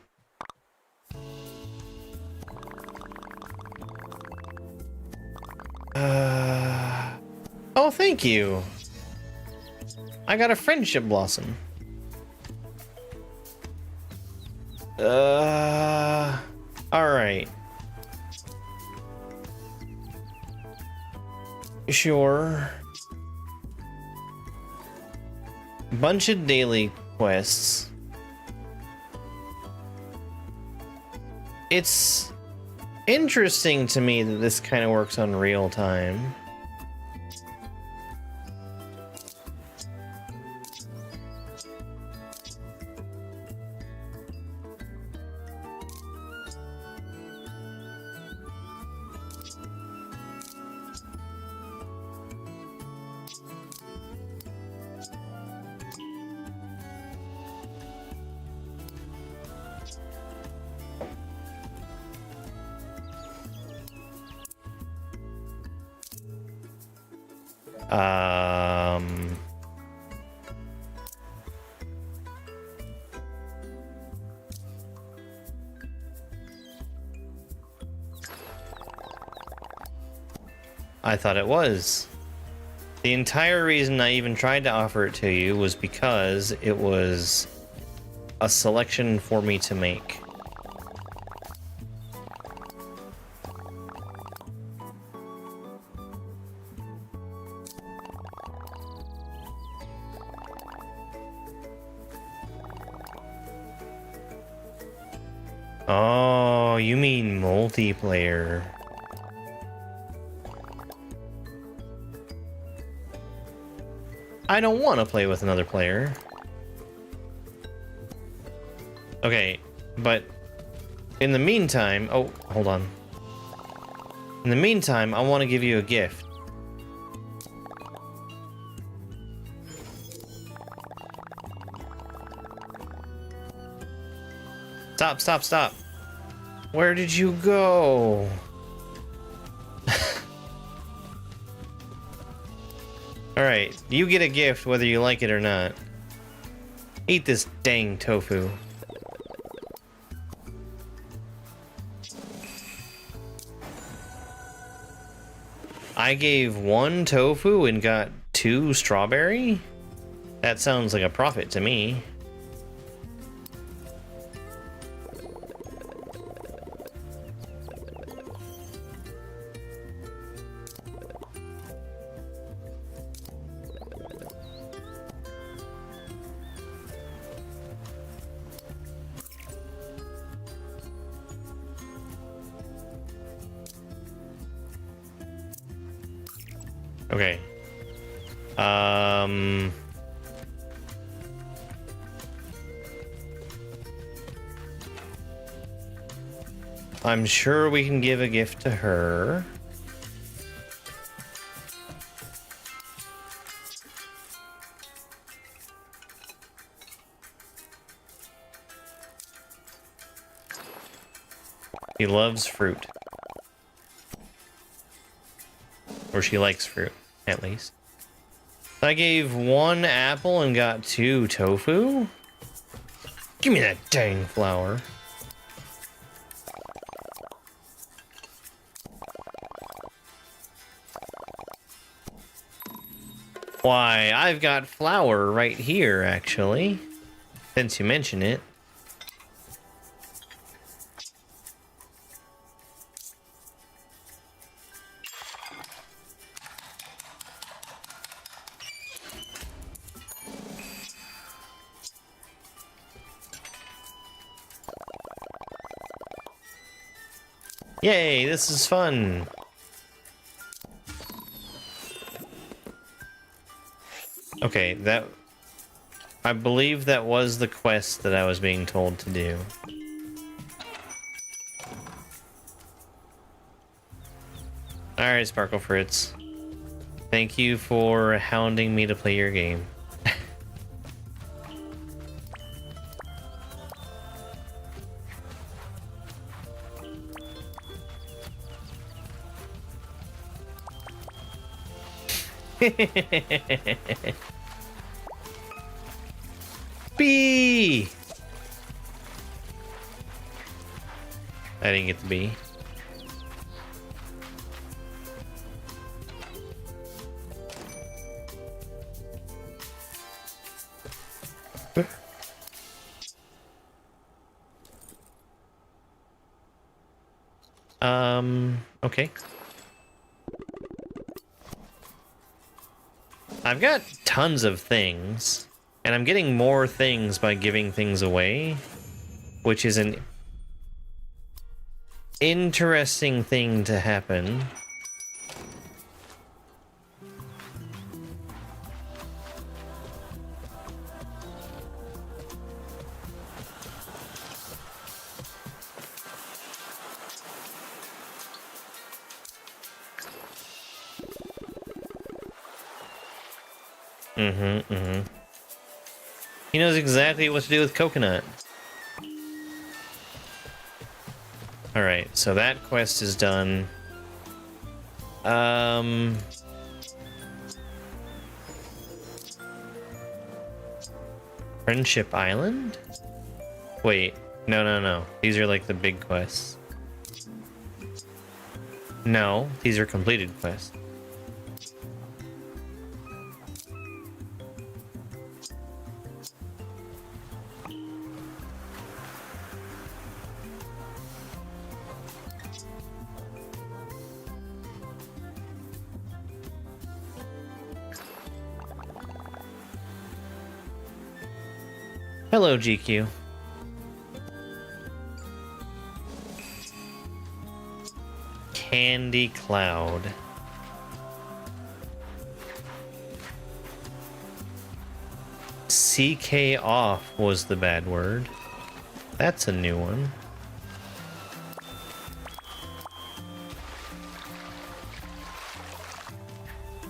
Oh, thank you. I got a friendship blossom. All right. Sure. Bunch of daily quests. It's interesting to me that this kind of works on real time. I thought it was. The entire reason I even tried to offer it to you was because it was a selection for me to make. Oh, you mean multiplayer. I don't want to play with another player. Okay, but in the meantime, oh, hold on. In the meantime, I want to give you a gift. Stop, stop, stop. Where did you go? Alright, you get a gift whether you like it or not. Eat this dang tofu. I gave 1 tofu and got 2 strawberry? That sounds like a profit to me. Okay. I'm sure we can give a gift to her. She loves fruit. Or she likes fruit, at least. I gave 1 apple and got 2 tofu? Give me that dang flower. Why, I've got flour right here, actually. Since you mention it. Yay, this is fun. Okay, I believe that was the quest that I was being told to do. Alright, Sparkle Fritz. Thank you for hounding me to play your game. B. I didn't get the B. Okay. I've got tons of things, and I'm getting more things by giving things away, which is an interesting thing to happen. He knows exactly what to do with coconut. Alright, so that quest is done. Friendship Island? Wait, no. These are like the big quests. No, these are completed quests. Hello, GQ. Candy Cloud. CK off was the bad word. That's a new one.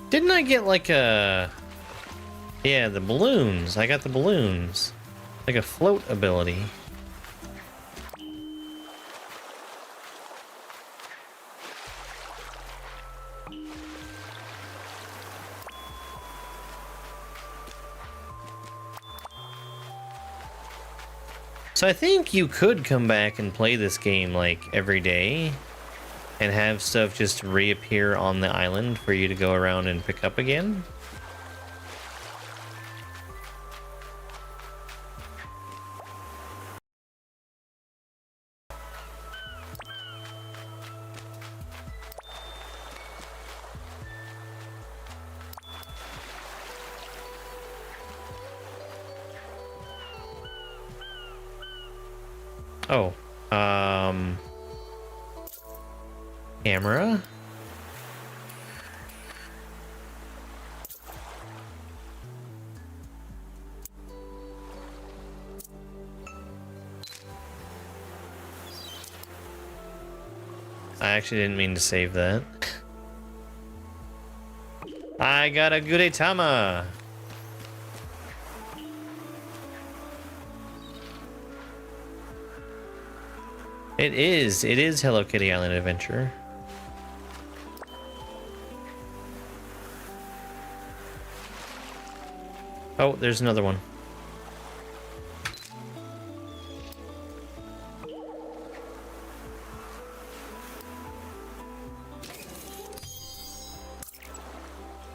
Didn't I get like a... Yeah, the balloons. I got the balloons. Like a float ability. So I think you could come back and play this game like every day and have stuff just reappear on the island for you to go around and pick up again. Oh, camera? I actually didn't mean to save that. I got a Gudetama! It is Hello Kitty Island Adventure. Oh, there's another one.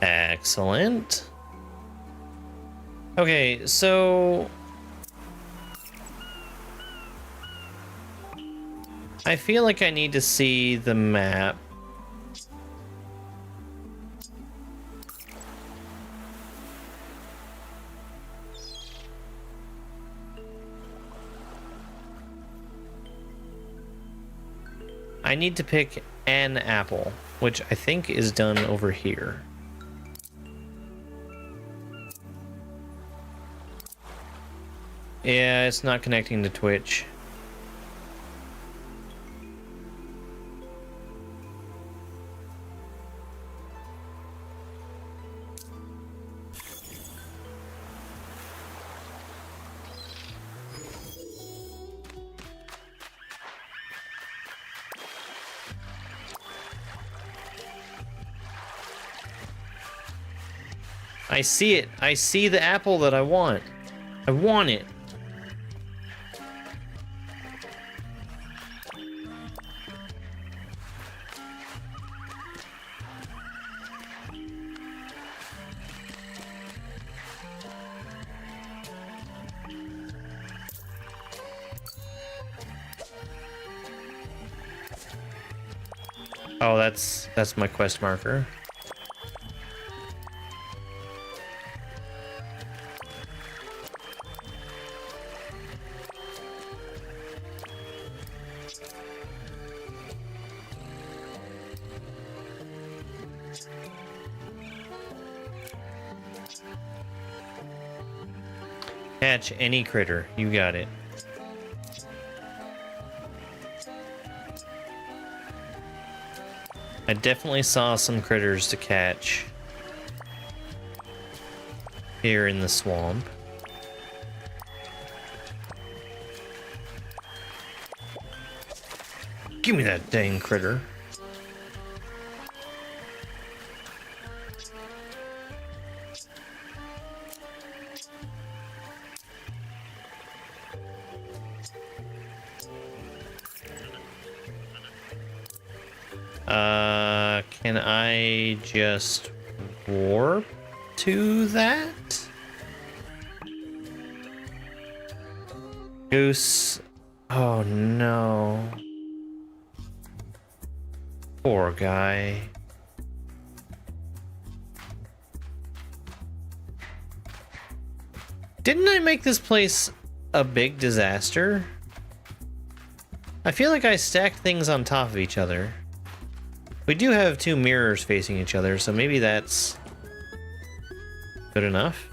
Excellent. Okay, so I feel like I need to see the map. I need to pick an apple, which I think is done over here. Yeah, it's not connecting to Twitch. I see it. I see the apple that I want. I want it. Oh, that's my quest marker. Catch any critter. You got it. I definitely saw some critters to catch here in the swamp. Give me that dang critter. Can I just warp to that? Goose. Oh no. Poor guy. Didn't I make this place a big disaster? I feel like I stacked things on top of each other. We do have two mirrors facing each other, so maybe that's good enough.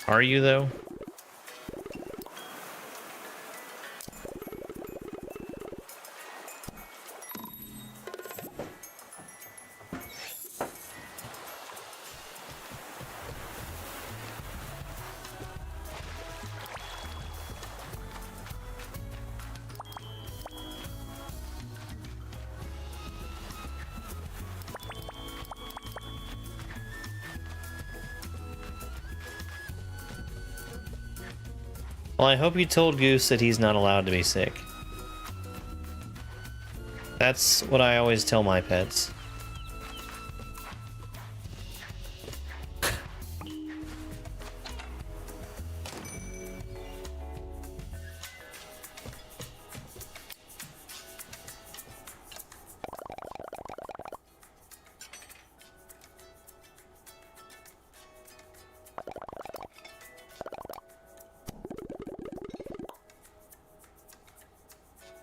Are you, though? Well, I hope you told Goose that he's not allowed to be sick. That's what I always tell my pets.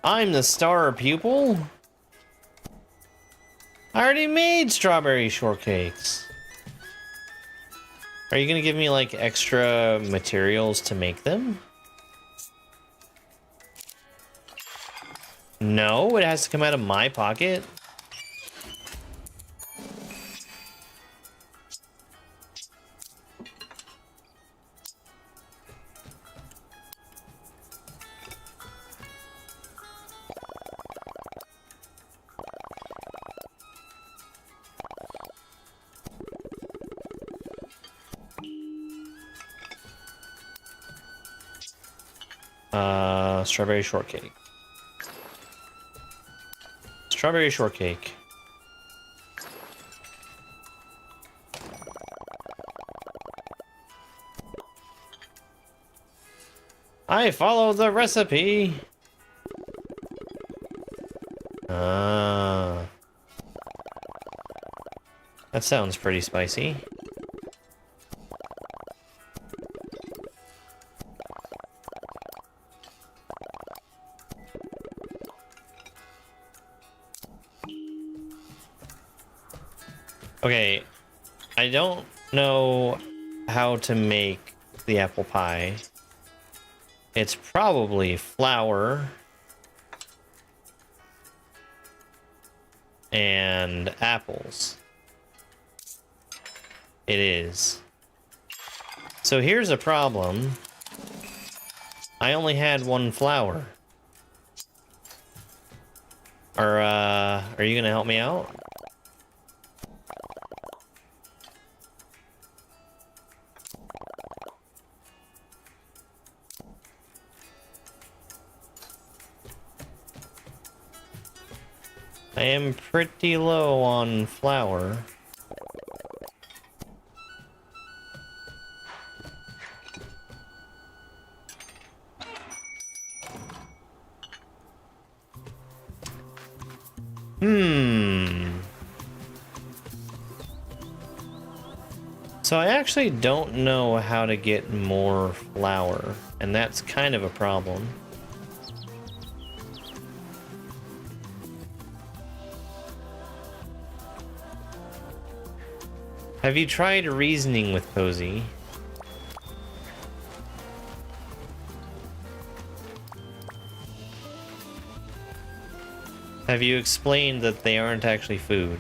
I'm the star pupil. I already made strawberry shortcakes. Are you gonna give me like extra materials to make them? No, it has to come out of my pocket. Strawberry shortcake. Strawberry shortcake. I follow the recipe. Ah. That sounds pretty spicy. Okay, I don't know how to make the apple pie. It's probably flour and apples. It is. So here's a problem. I only had one flour. Are you gonna help me out? I am pretty low on flour. So I actually don't know how to get more flour, and that's kind of a problem. Have you tried reasoning with Posey? Have you explained that they aren't actually food?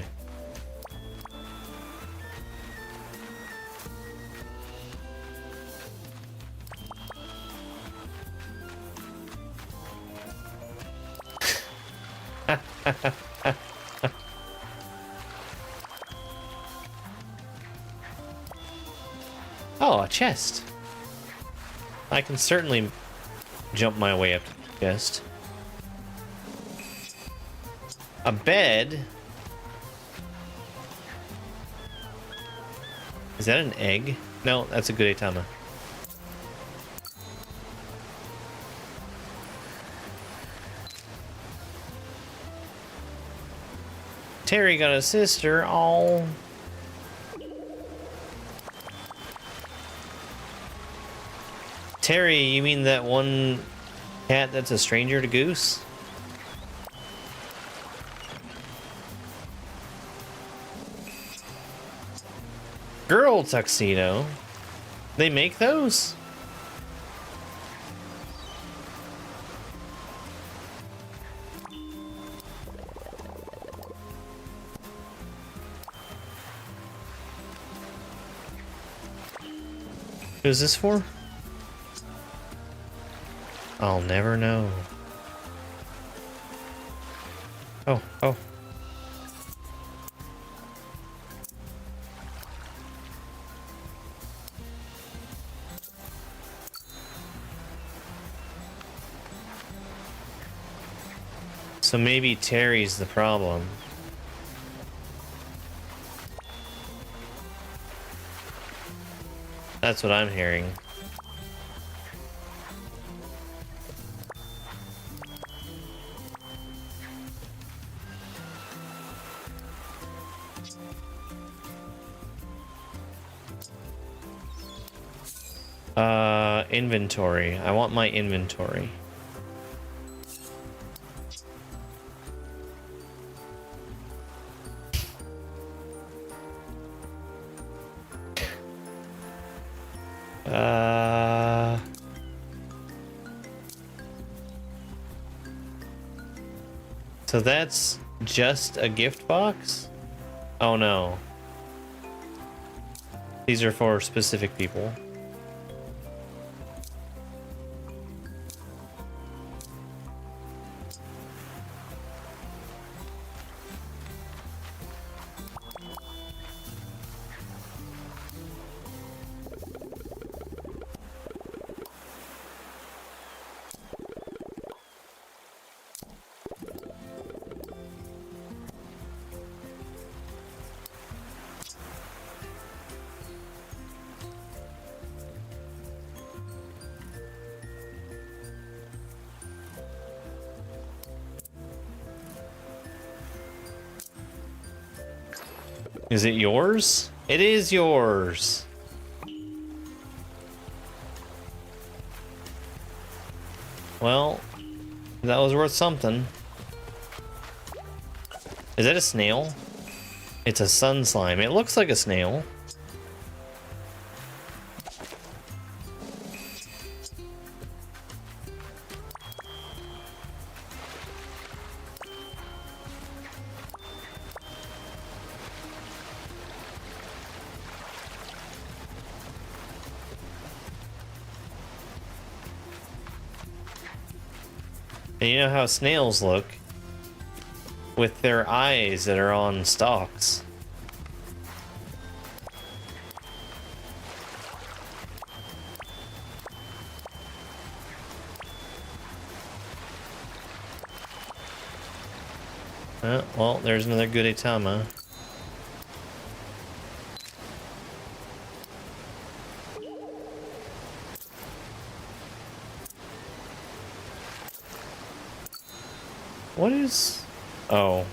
Oh, a chest. I can certainly jump my way up to the chest. A bed? Is that an egg? No, that's a Gudetama. Terry got a sister. Oh. Terry, you mean that one cat that's a stranger to Goose? Girl tuxedo? They make those? Who's this for? I'll never know. Oh, oh. So maybe Terry's the problem. That's what I'm hearing. Inventory. I want my inventory. So that's just a gift box? Oh no. These are for specific people. Is it yours? It is yours. Well, that was worth something. Is that a snail? It's a sun slime. It looks like a snail. And you know how snails look? With their eyes that are on stalks. Well, there's another Gudetama. What is... Oh.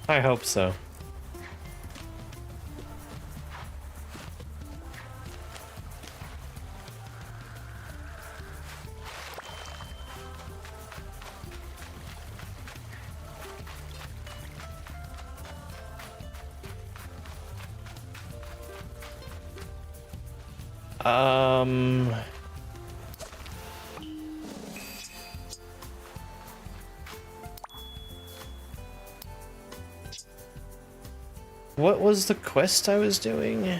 I hope so. What was the quest I was doing?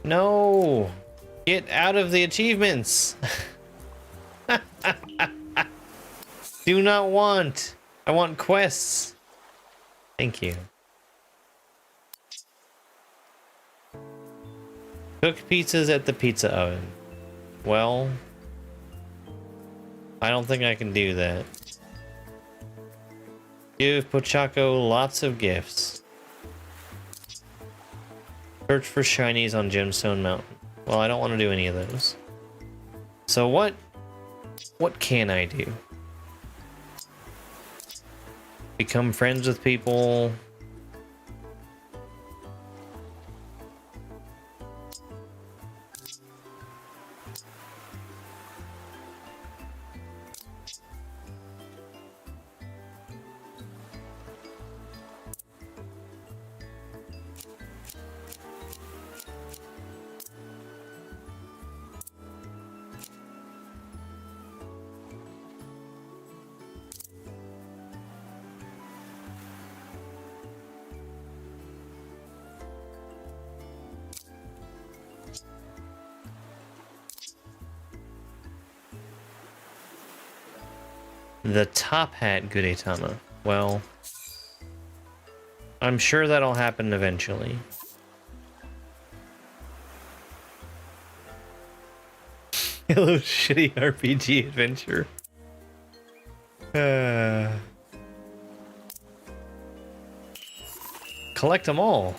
No! Get out of the achievements! Do not want! I want quests! Thank you. Cook pizzas at the pizza oven. Well, I don't think I can do that. Give Pochako lots of gifts. Search for shinies on Gemstone Mountain. Well, I don't want to do any of those. So what can I do? Become friends with people. The top hat Gudetama. Well, I'm sure that'll happen eventually. Hello, shitty RPG adventure. Collect them all.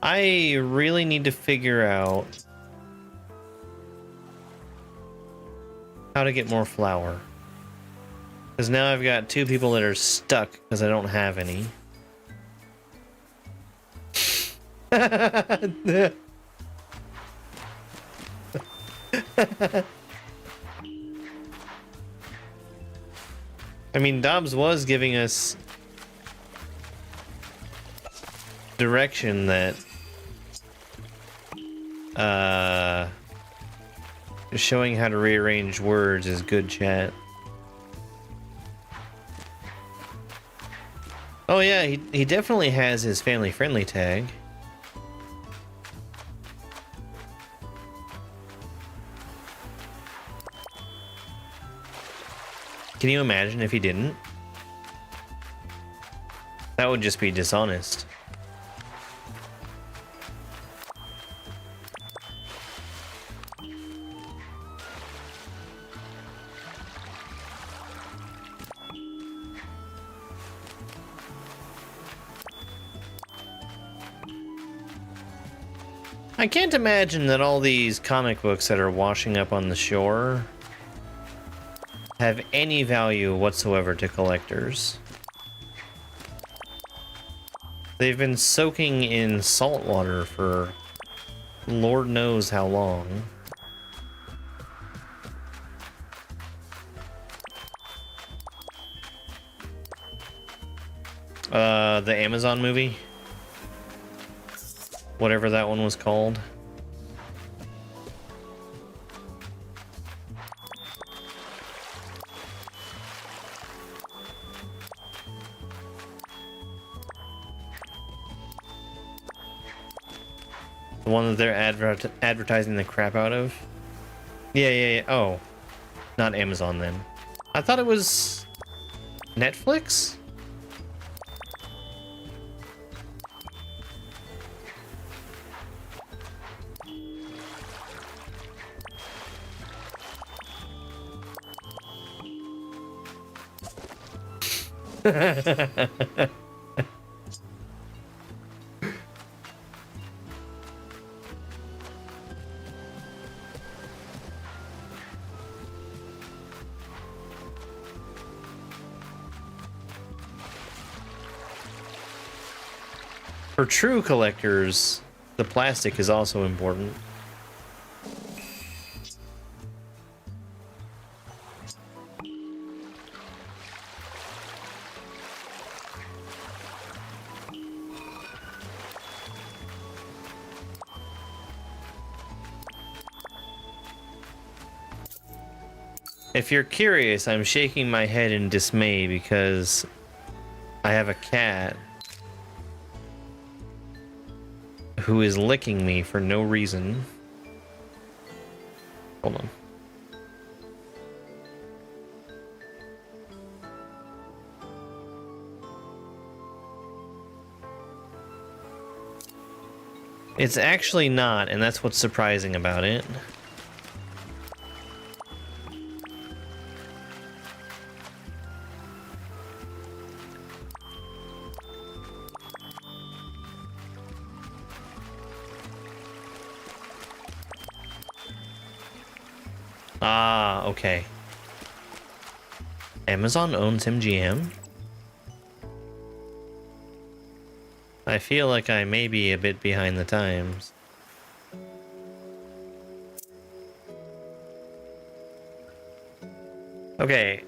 I really need to figure out how to get more flour. Because now I've got 2 people that are stuck because I don't have any. I mean, Dobbs was giving us direction that showing how to rearrange words is good chat. Oh yeah, he definitely has his family friendly tag. Can you imagine if he didn't? That would just be dishonest. I can't imagine that all these comic books that are washing up on the shore have any value whatsoever to collectors. They've been soaking in salt water for Lord knows how long. The Amazon movie? Whatever that one was called. The one that they're advertising the crap out of? Yeah. Oh. Not Amazon then. I thought it was Netflix? For true collectors, the plastic is also important. If you're curious, I'm shaking my head in dismay because I have a cat who is licking me for no reason. Hold on. It's actually not, and that's what's surprising about it. Ah, okay. Amazon owns MGM? I feel like I may be a bit behind the times. Okay.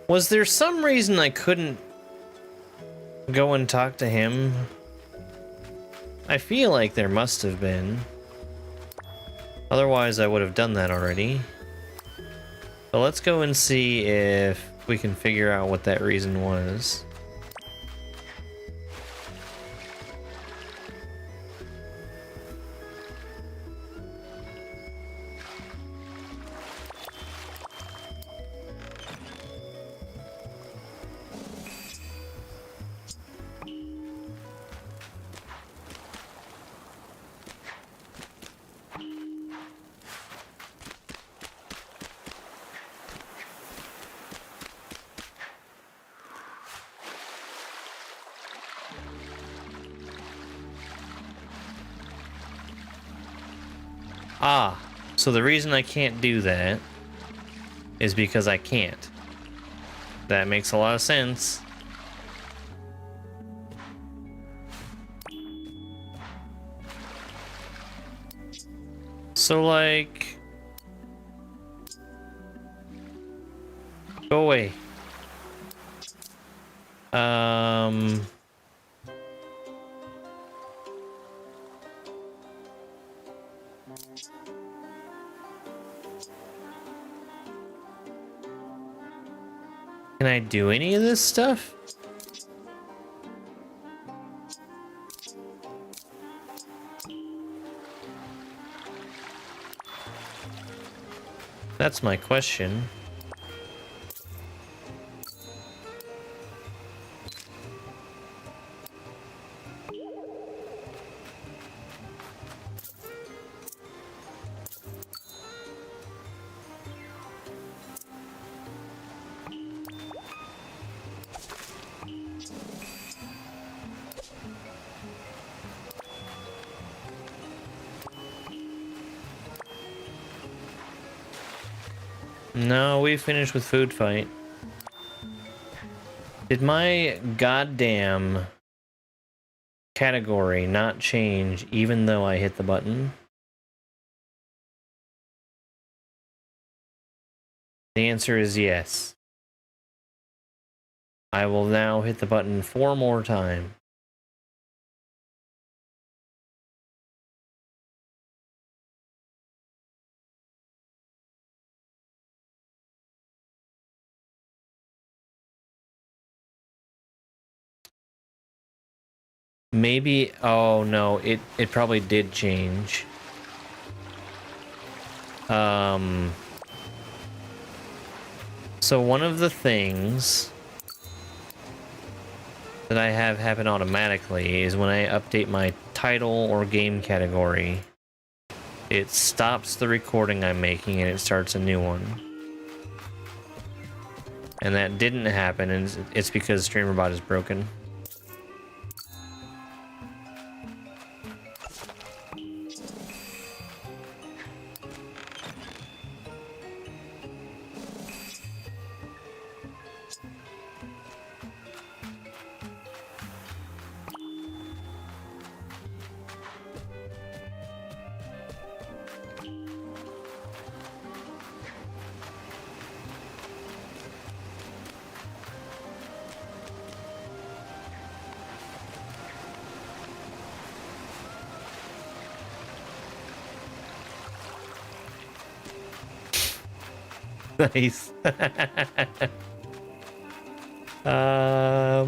Was there some reason I couldn't go and talk to him? I feel like there must have been. Otherwise, I would have done that already. So let's go and see if we can figure out what that reason was. Ah, so the reason I can't do that is because I can't. That makes a lot of sense. So, like... Go away. Can I do any of this stuff? That's my question. No, we finished with food fight. Did my goddamn category not change even though I hit the button? The answer is yes. I will now hit the button 4 more times. Maybe, oh no, it probably did change. So one of the things that I have happen automatically is when I update my title or game category, it stops the recording I'm making and it starts a new one. And that didn't happen, and it's because StreamerBot is broken. Nice. I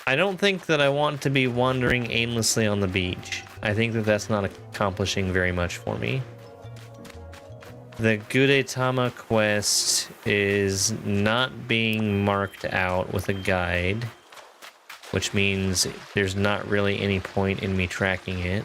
don't think that I want to be wandering aimlessly on the beach. I think that that's not accomplishing very much for me. The Gudetama quest is not being marked out with a guide, which means there's not really any point in me tracking it.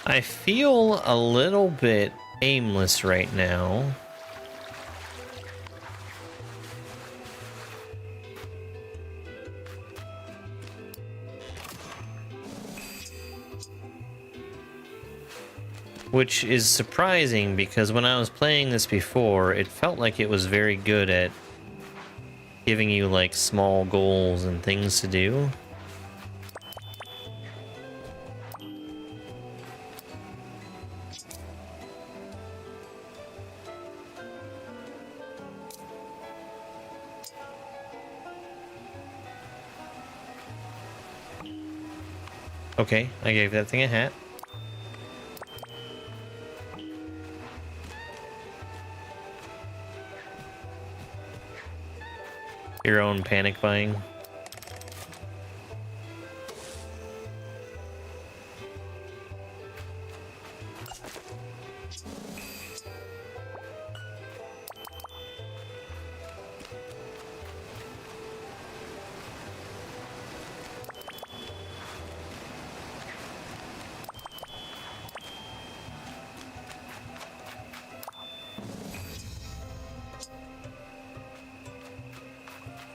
I feel a little bit aimless right now. Which is surprising because when I was playing this before, it felt like it was very good at giving you like small goals and things to do. Okay, I gave that thing a hat. Your own panic buying.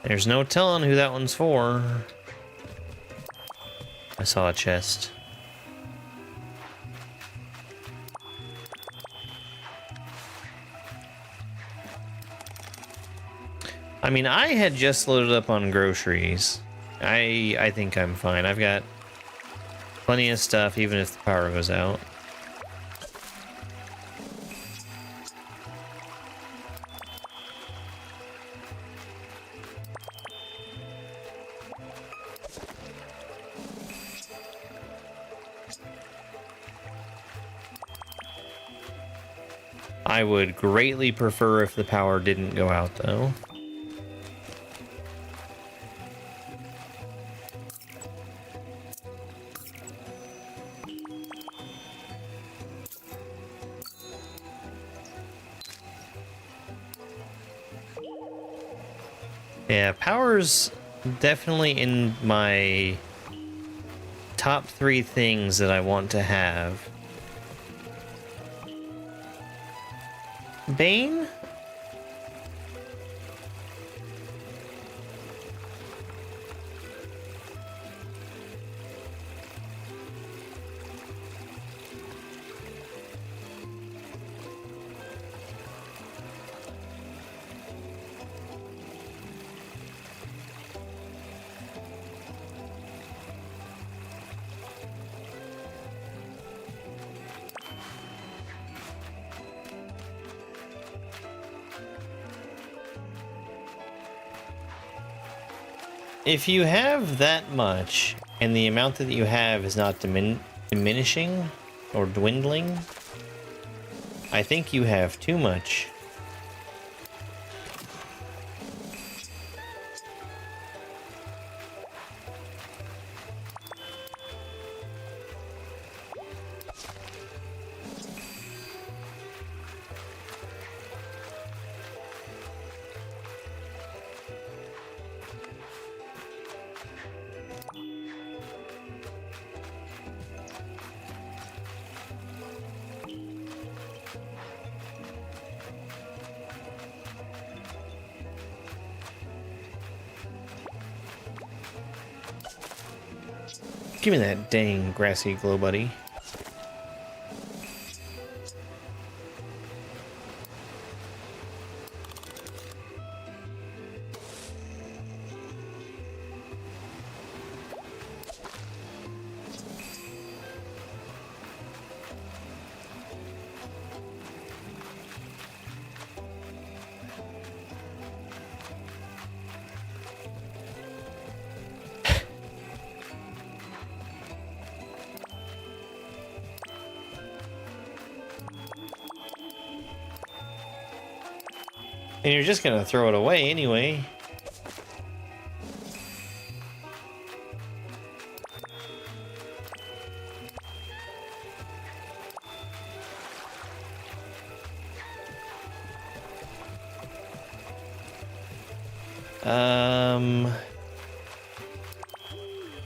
There's no telling who that one's for. I saw a chest. I mean, I had just loaded up on groceries. I think I'm fine. I've got plenty of stuff, even if the power goes out. I would greatly prefer if the power didn't go out, though. Yeah, power's definitely in my top 3 things that I want to have. Bane? If you have that much, and the amount that you have is not diminishing or dwindling, I think you have too much. Give me that dang grassy glow buddy. And you're just gonna throw it away anyway.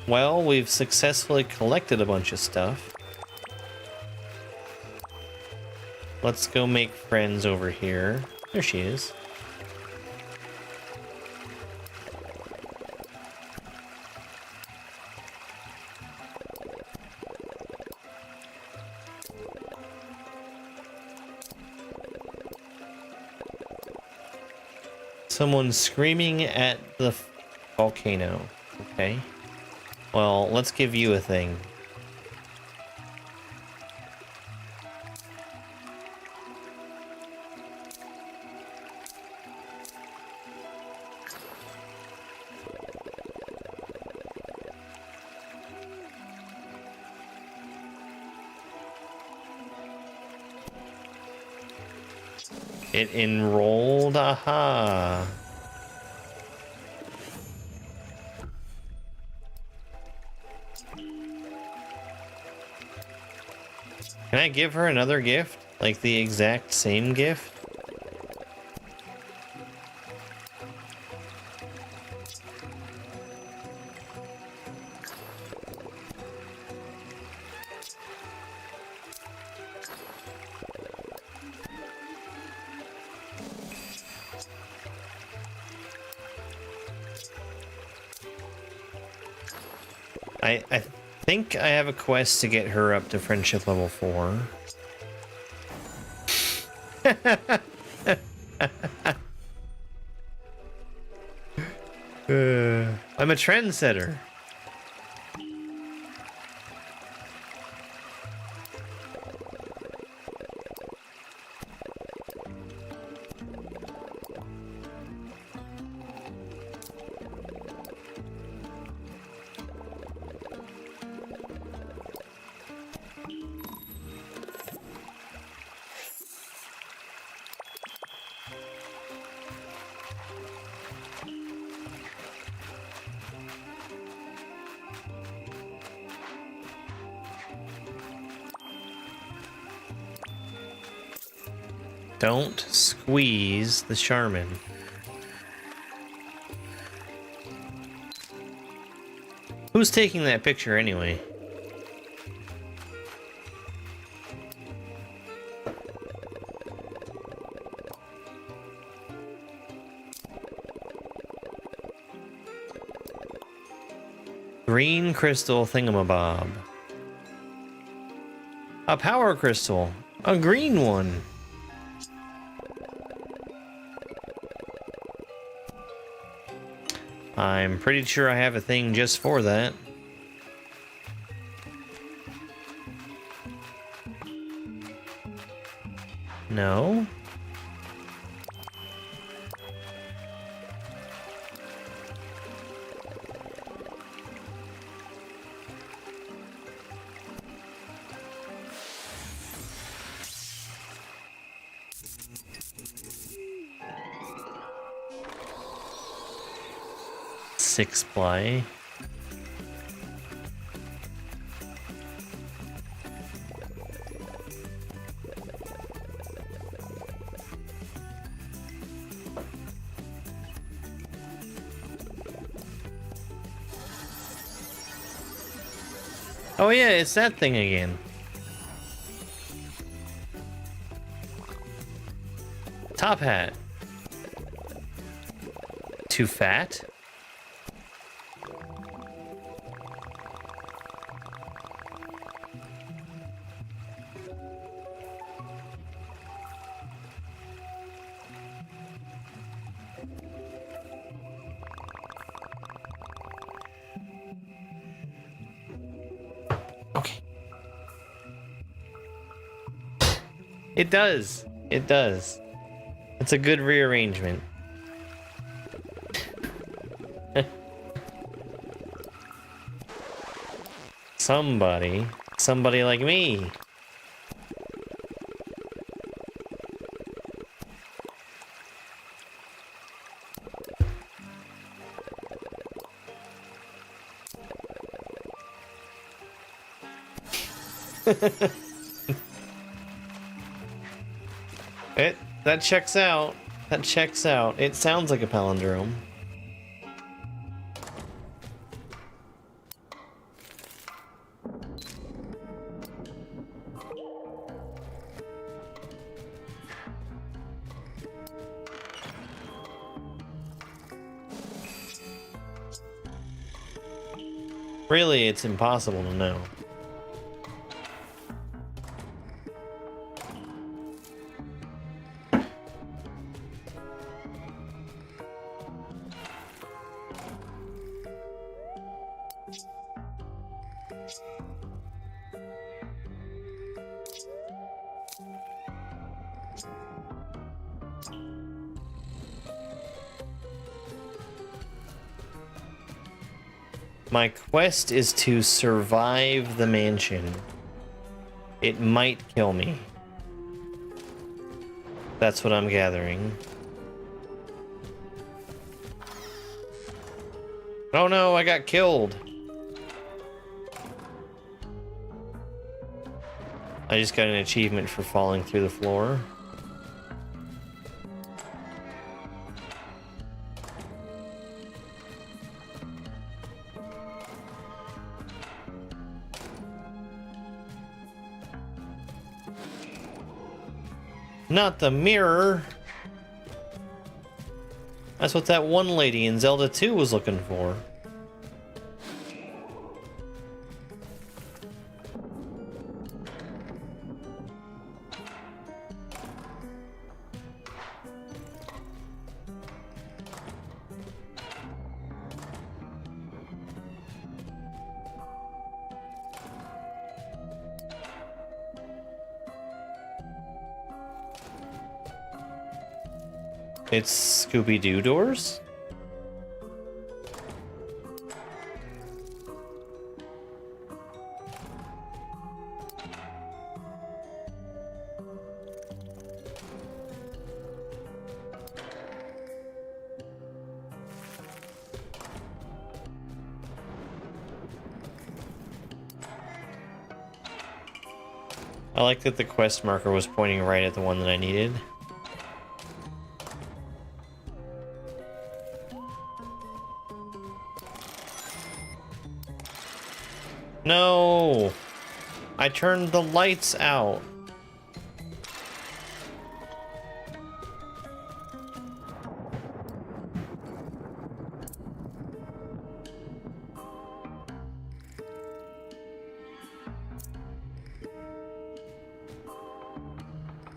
Well, we've successfully collected a bunch of stuff. let's go make friends over here. There she is. Someone's screaming at the volcano. Okay. Well, let's give you a thing. It enrolled, aha. Can I give her another gift? Like the exact same gift? I think I have a quest to get her up to friendship level 4. I'm a trendsetter. Don't squeeze the Charmin. Who's taking that picture anyway? Green crystal thingamabob. A power crystal. A green one. I'm pretty sure I have a thing just for that. No? Six ply. Oh yeah, it's that thing again. Top hat. Too fat? Okay. It does. It does. It's a good rearrangement. Somebody like me. That checks out. That checks out. It sounds like a palindrome. Really, it's impossible to know. My quest is to survive the mansion. It might kill me. That's what I'm gathering. Oh no, I got killed. I just got an achievement for falling through the floor. Not the mirror. That's what that one lady in Zelda 2 was looking for. It's Scooby-Doo doors? I like that the quest marker was pointing right at the one that I needed. No! I turned the lights out.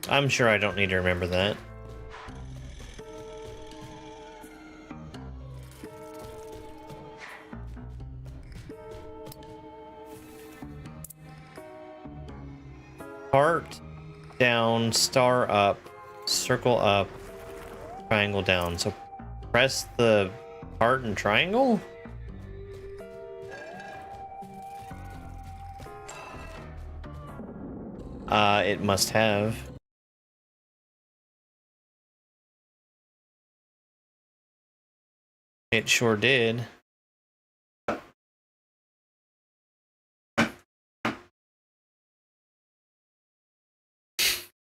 I'm sure I don't need to remember that. Heart down, star up, circle up, triangle down. So press the heart and triangle? It must have. It sure did.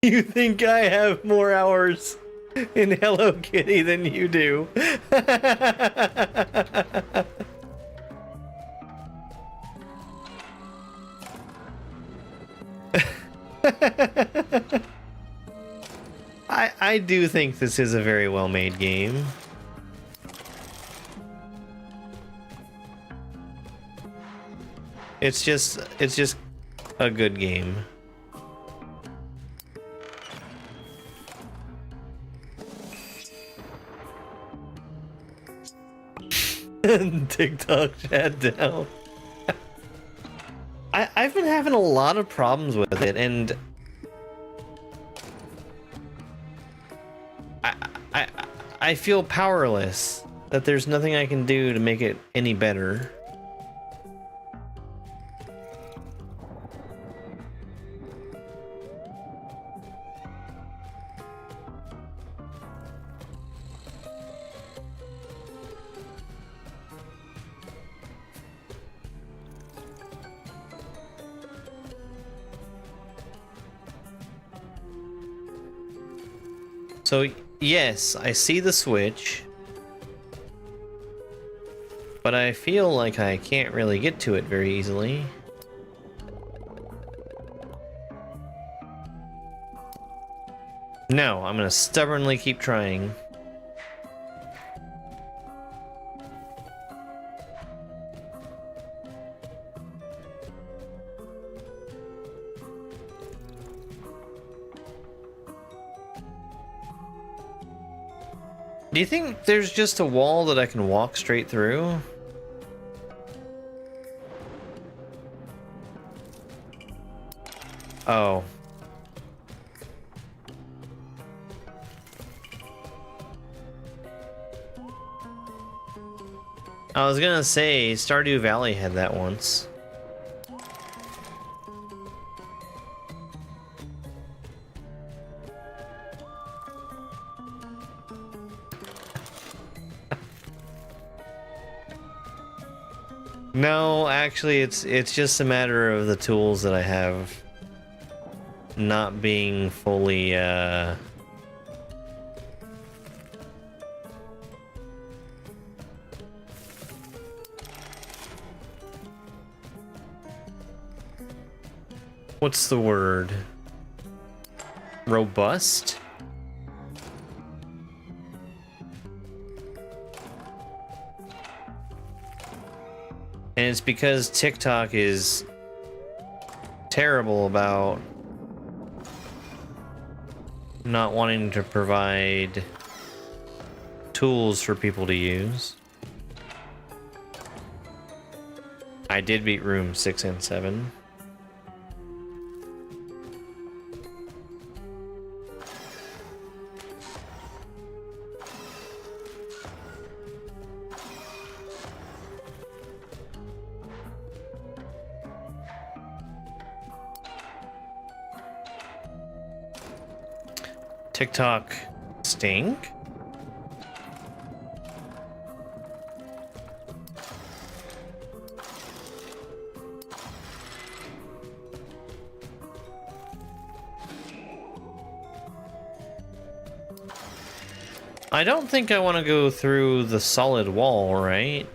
You think I have more hours in Hello Kitty than you do? I do think this is a very well-made game. It's just a good game. TikTok chat down. I've been having a lot of problems with it, and I feel powerless. That there's nothing I can do to make it any better. So, yes, I see the switch, but I feel like I can't really get to it very easily. No, I'm gonna stubbornly keep trying. Do you think there's just a wall that I can walk straight through? Oh. I was gonna say, Stardew Valley had that once. No, actually, it's just a matter of the tools that I have not being fully, what's the word? Robust? And it's because TikTok is terrible about not wanting to provide tools for people to use. I did beat room 6 and 7. TikTok stink? I don't think I want to go through the solid wall, right?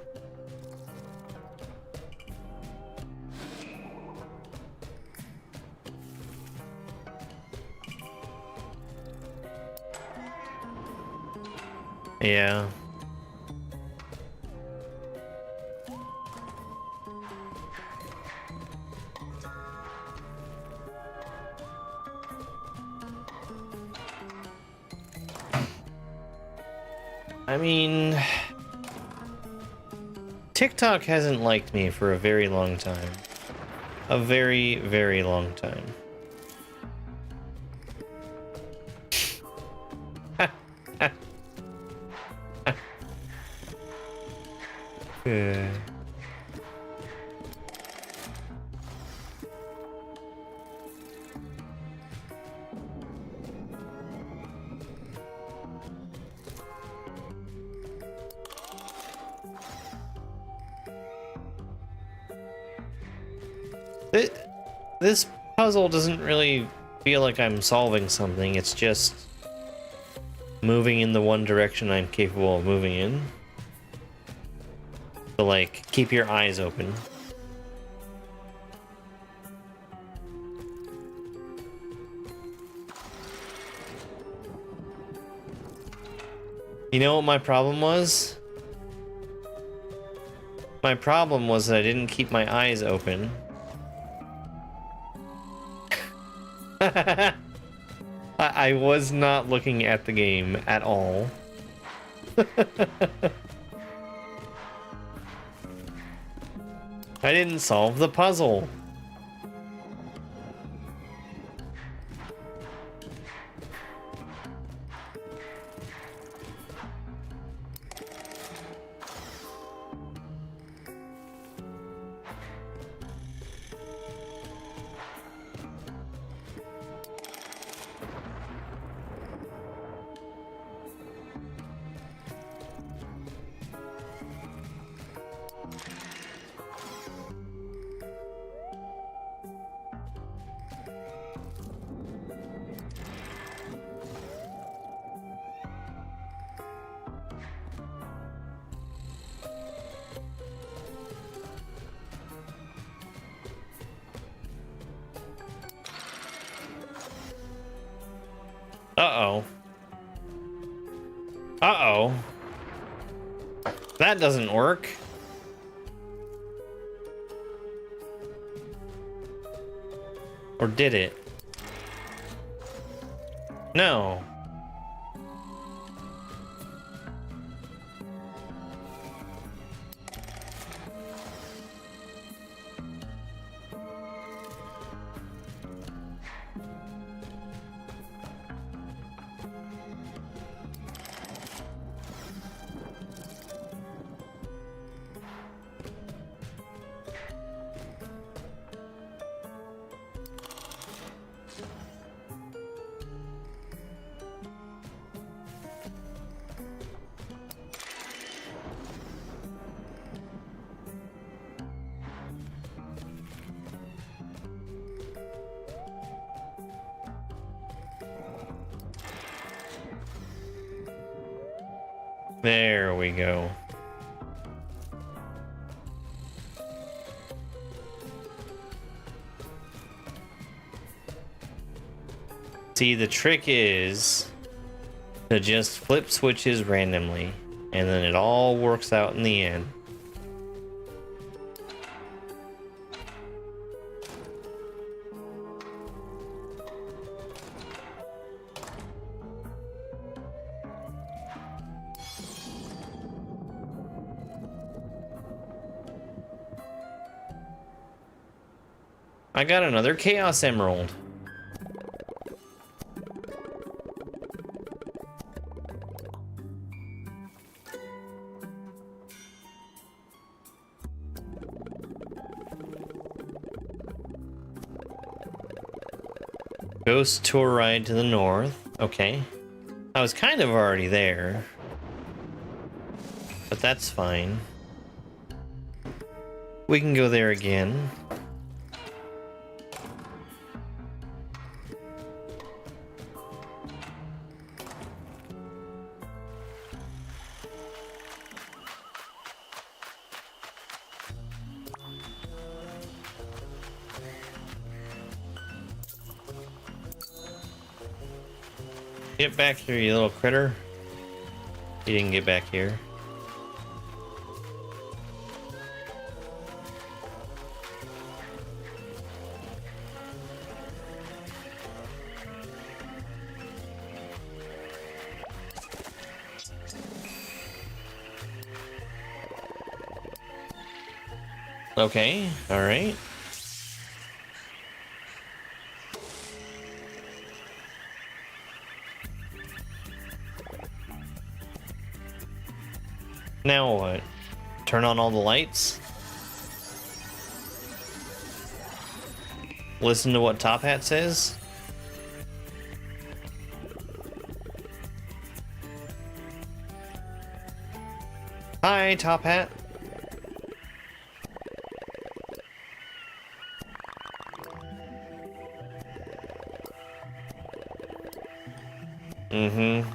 Yeah. I mean, TikTok hasn't liked me for a very long time. A very, very long time. Yeah. This puzzle doesn't really feel like I'm solving something. It's just moving in the one direction I'm capable of moving in. So, like, keep your eyes open. You know what my problem was? My problem was that I didn't keep my eyes open. I was not looking at the game at all. I didn't solve the puzzle. Uh-oh. Uh-oh. That doesn't work. Or did it? There we go. See, the trick is to just flip switches randomly, and then it all works out in the end. I got another Chaos Emerald. Ghost tour ride to the north. Okay. I was kind of already there. But that's fine. We can go there again. Get back here, you little critter. You didn't get back here. Okay, all right. Now what? Turn on all the lights? Listen to what Top Hat says? Hi, Top Hat. Mm-hmm.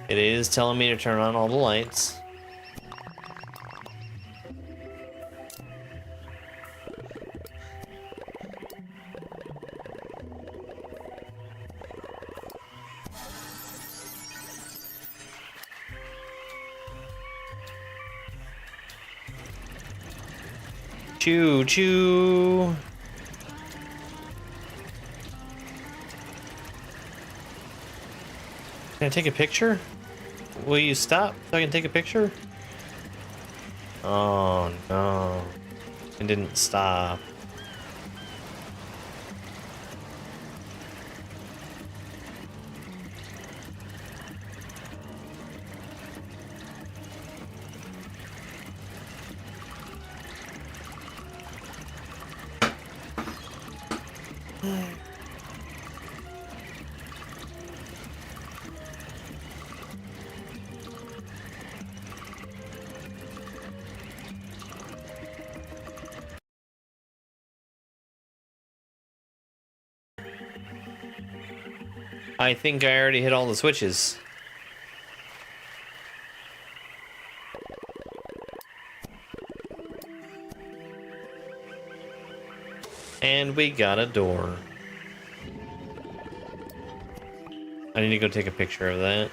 It is telling me to turn on all the lights. Choo choo. Can I take a picture? Will you stop so I can take a picture? Oh no. It didn't stop. I think I already hit all the switches. And we got a door. I need to go take a picture of that.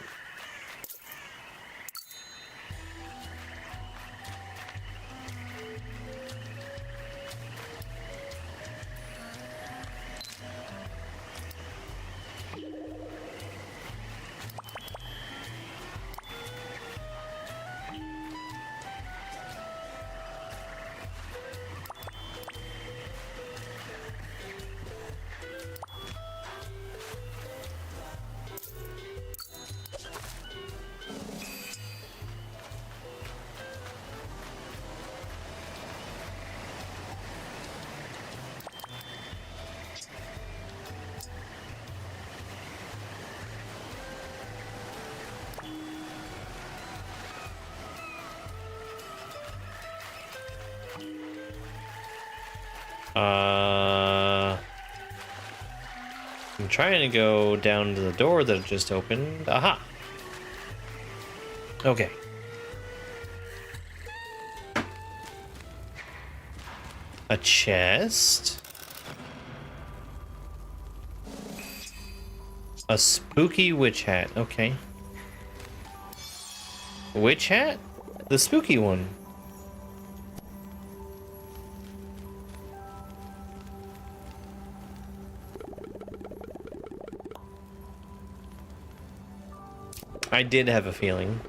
I'm trying to go down to the door that just opened. Aha! Okay. A chest. A spooky witch hat. Okay. Witch hat? The spooky one. I did have a feeling.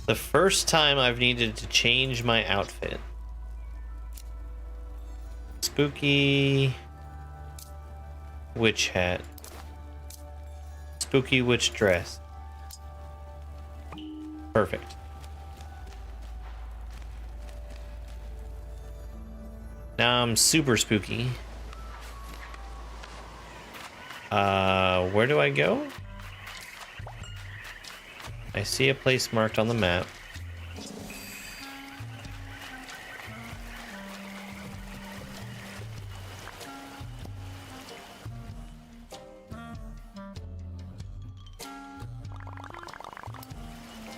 The first time I've needed to change my outfit. Spooky witch hat. Spooky witch dress. Perfect. Now I'm super spooky. Where do I go? I see a place marked on the map.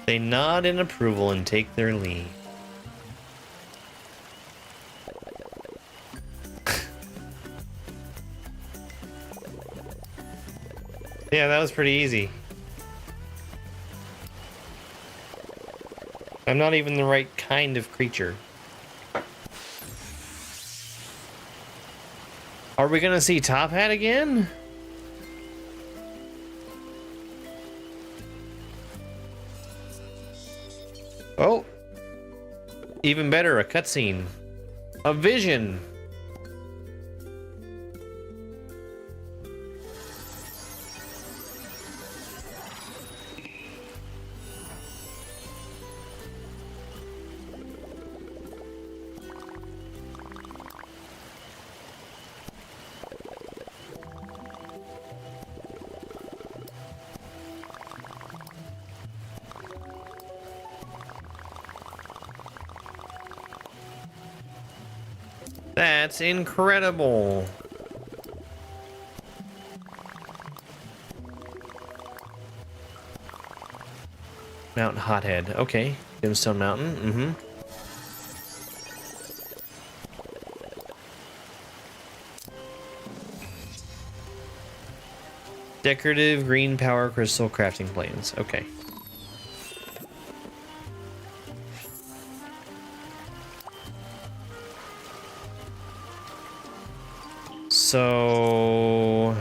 They nod in approval and take their leave. Yeah, that was pretty easy. I'm not even the right kind of creature. Are we gonna see Top Hat again? Oh, even better, a cutscene. A vision. That's incredible. Mount Hothead. Okay. Gemstone Mountain. Mm-hmm. Decorative green power crystal crafting planes. Okay. So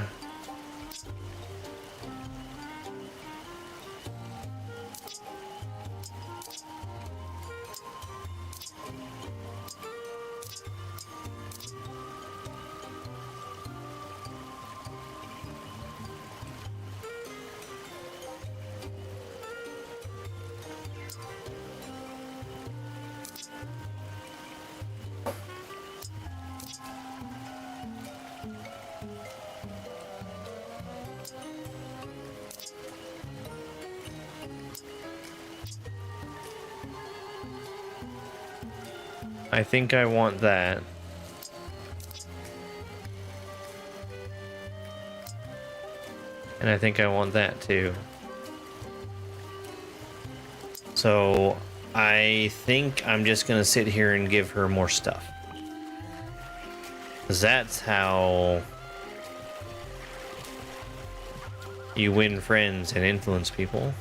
I think I want that. And I think I want that too. So I think I'm just gonna sit here and give her more stuff. 'Cause that's how you win friends and influence people.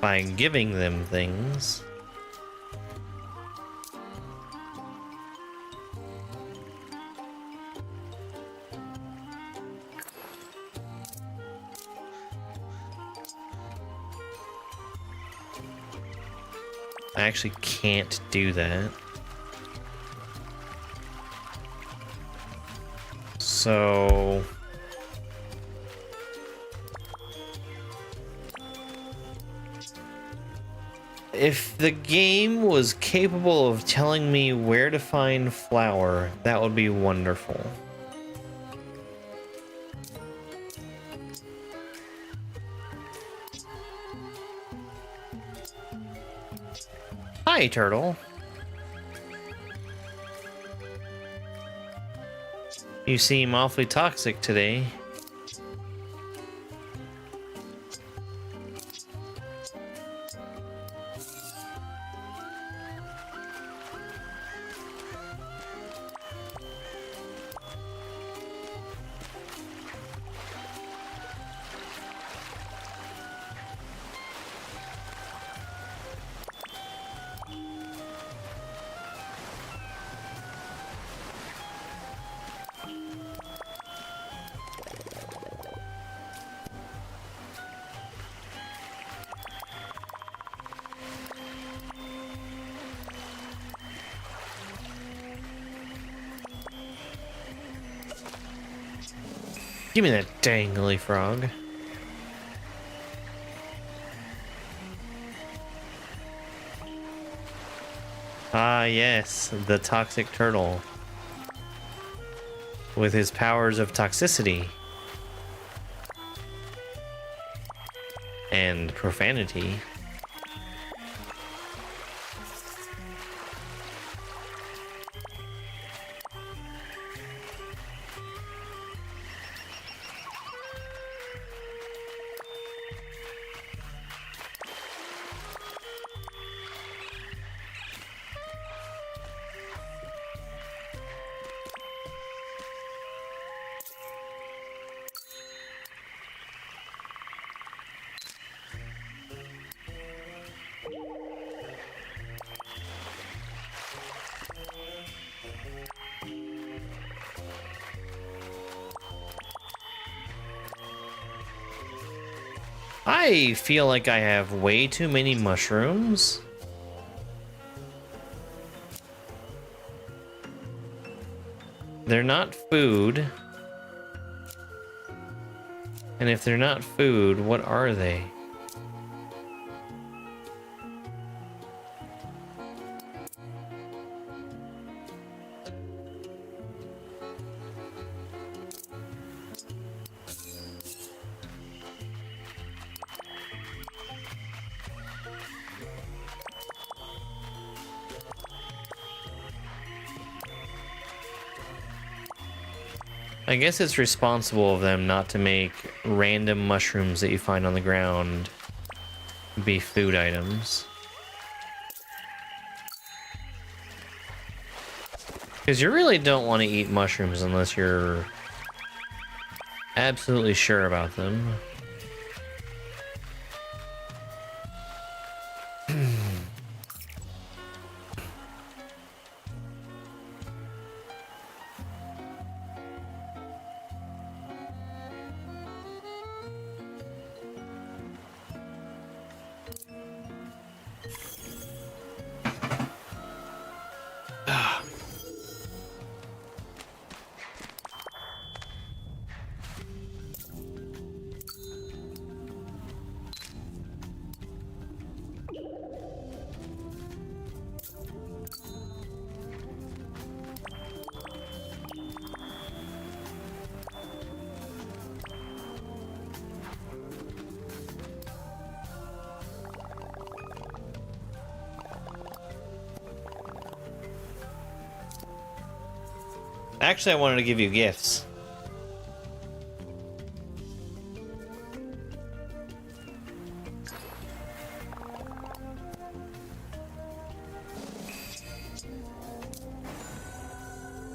By giving them things. I actually can't do that. So If the game was capable of telling me where to find flour, that would be wonderful. Hi, turtle. You seem awfully toxic today. Give me that dangly frog. Ah, yes, the toxic turtle. With his powers of toxicity. And profanity. I feel like I have way too many mushrooms. They're not food. And if they're not food, what are they? I guess it's responsible of them not to make random mushrooms that you find on the ground be food items. Because you really don't want to eat mushrooms unless you're absolutely sure about them. Actually, I wanted to give you gifts.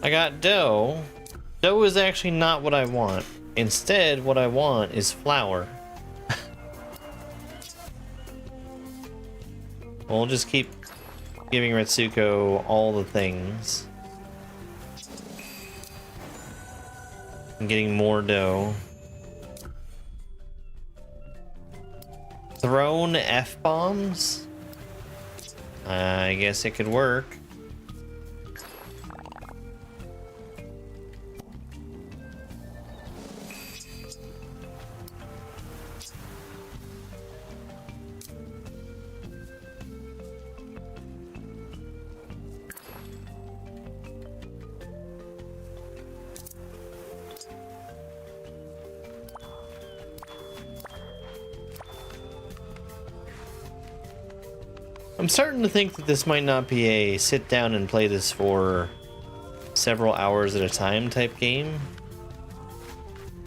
I got dough. Dough is actually not what I want. Instead, what I want is flour. We'll just keep giving Retsuko all the things. I'm getting more dough. Thrown F-bombs? I guess it could work. I'm starting to think that this might not be a sit down and play this for several hours at a time type game.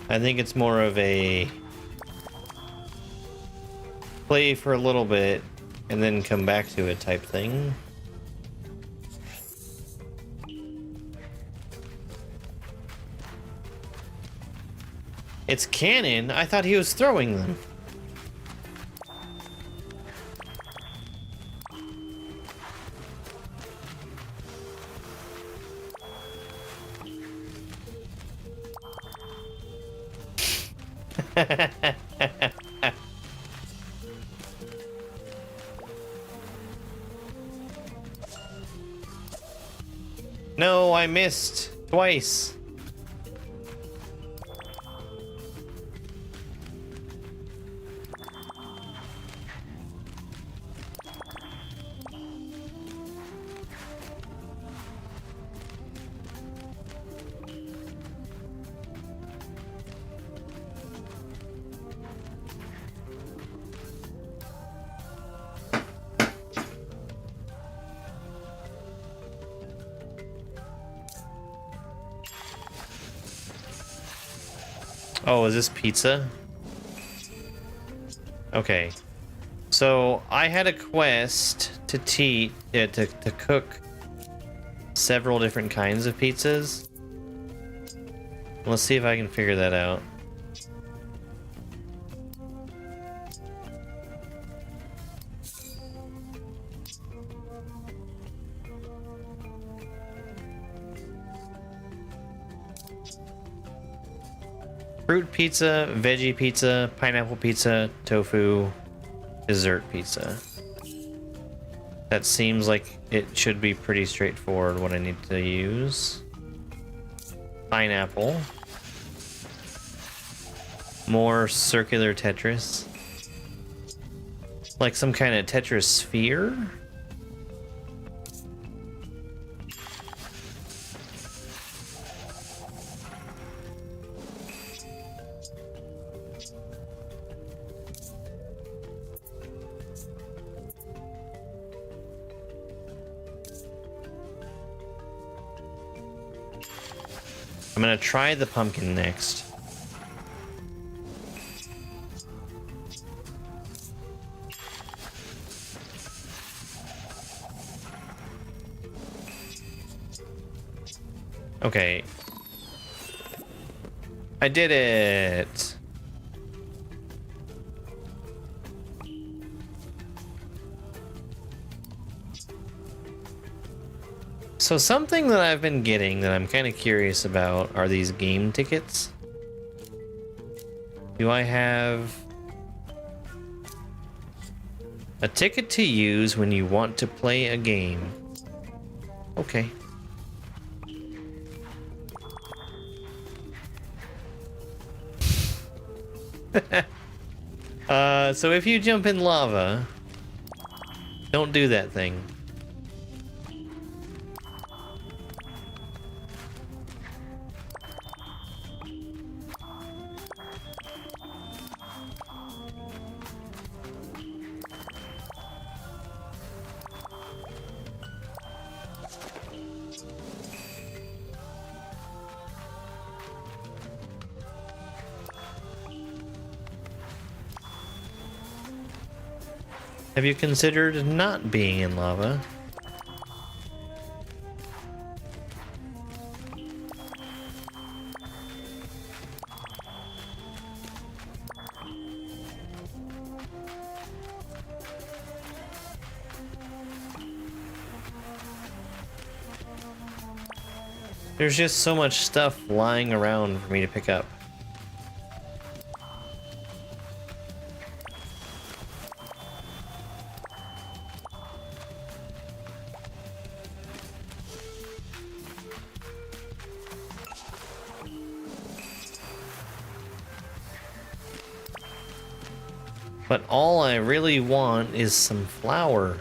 I think it's more of a play for a little bit and then come back to it type thing. It's cannon? I thought he was throwing them. No, I missed twice. Oh, is this pizza? Okay. So I had a quest to to cook several different kinds of pizzas. Let's see if I can figure that out. Fruit pizza, veggie pizza, pineapple pizza, tofu, dessert pizza. That seems like it should be pretty straightforward what I need to use. Pineapple. More circular Tetris. Like some kind of Tetris sphere? I'm gonna try the pumpkin next. Okay. I did it! So something that I've been getting that I'm kind of curious about are these game tickets. Do I have a ticket to use when you want to play a game? Okay. So if you jump in lava, don't do that thing. Have you considered not being in lava? There's just so much stuff lying around for me to pick up. But all I really want is some flour.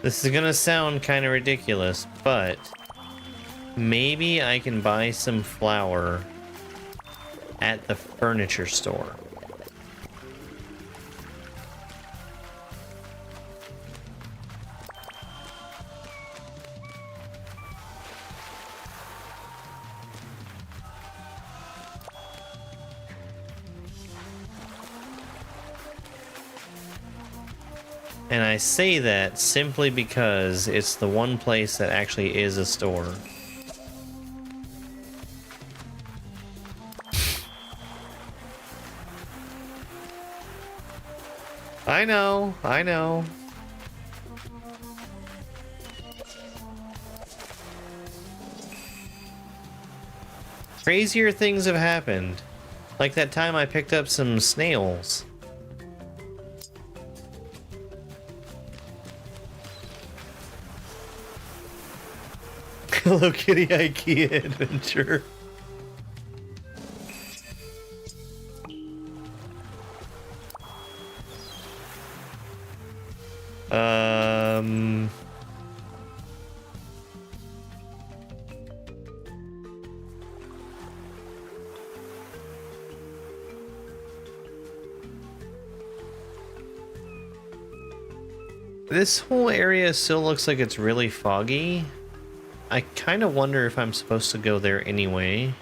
This is gonna sound kind of ridiculous, but maybe I can buy some flour at the furniture store. And I say that simply because it's the one place that actually is a store. I know, I know. Crazier things have happened. Like that time I picked up some snails. Hello Kitty IKEA adventure. This whole area still looks like it's really foggy. I kind of wonder if I'm supposed to go there anyway.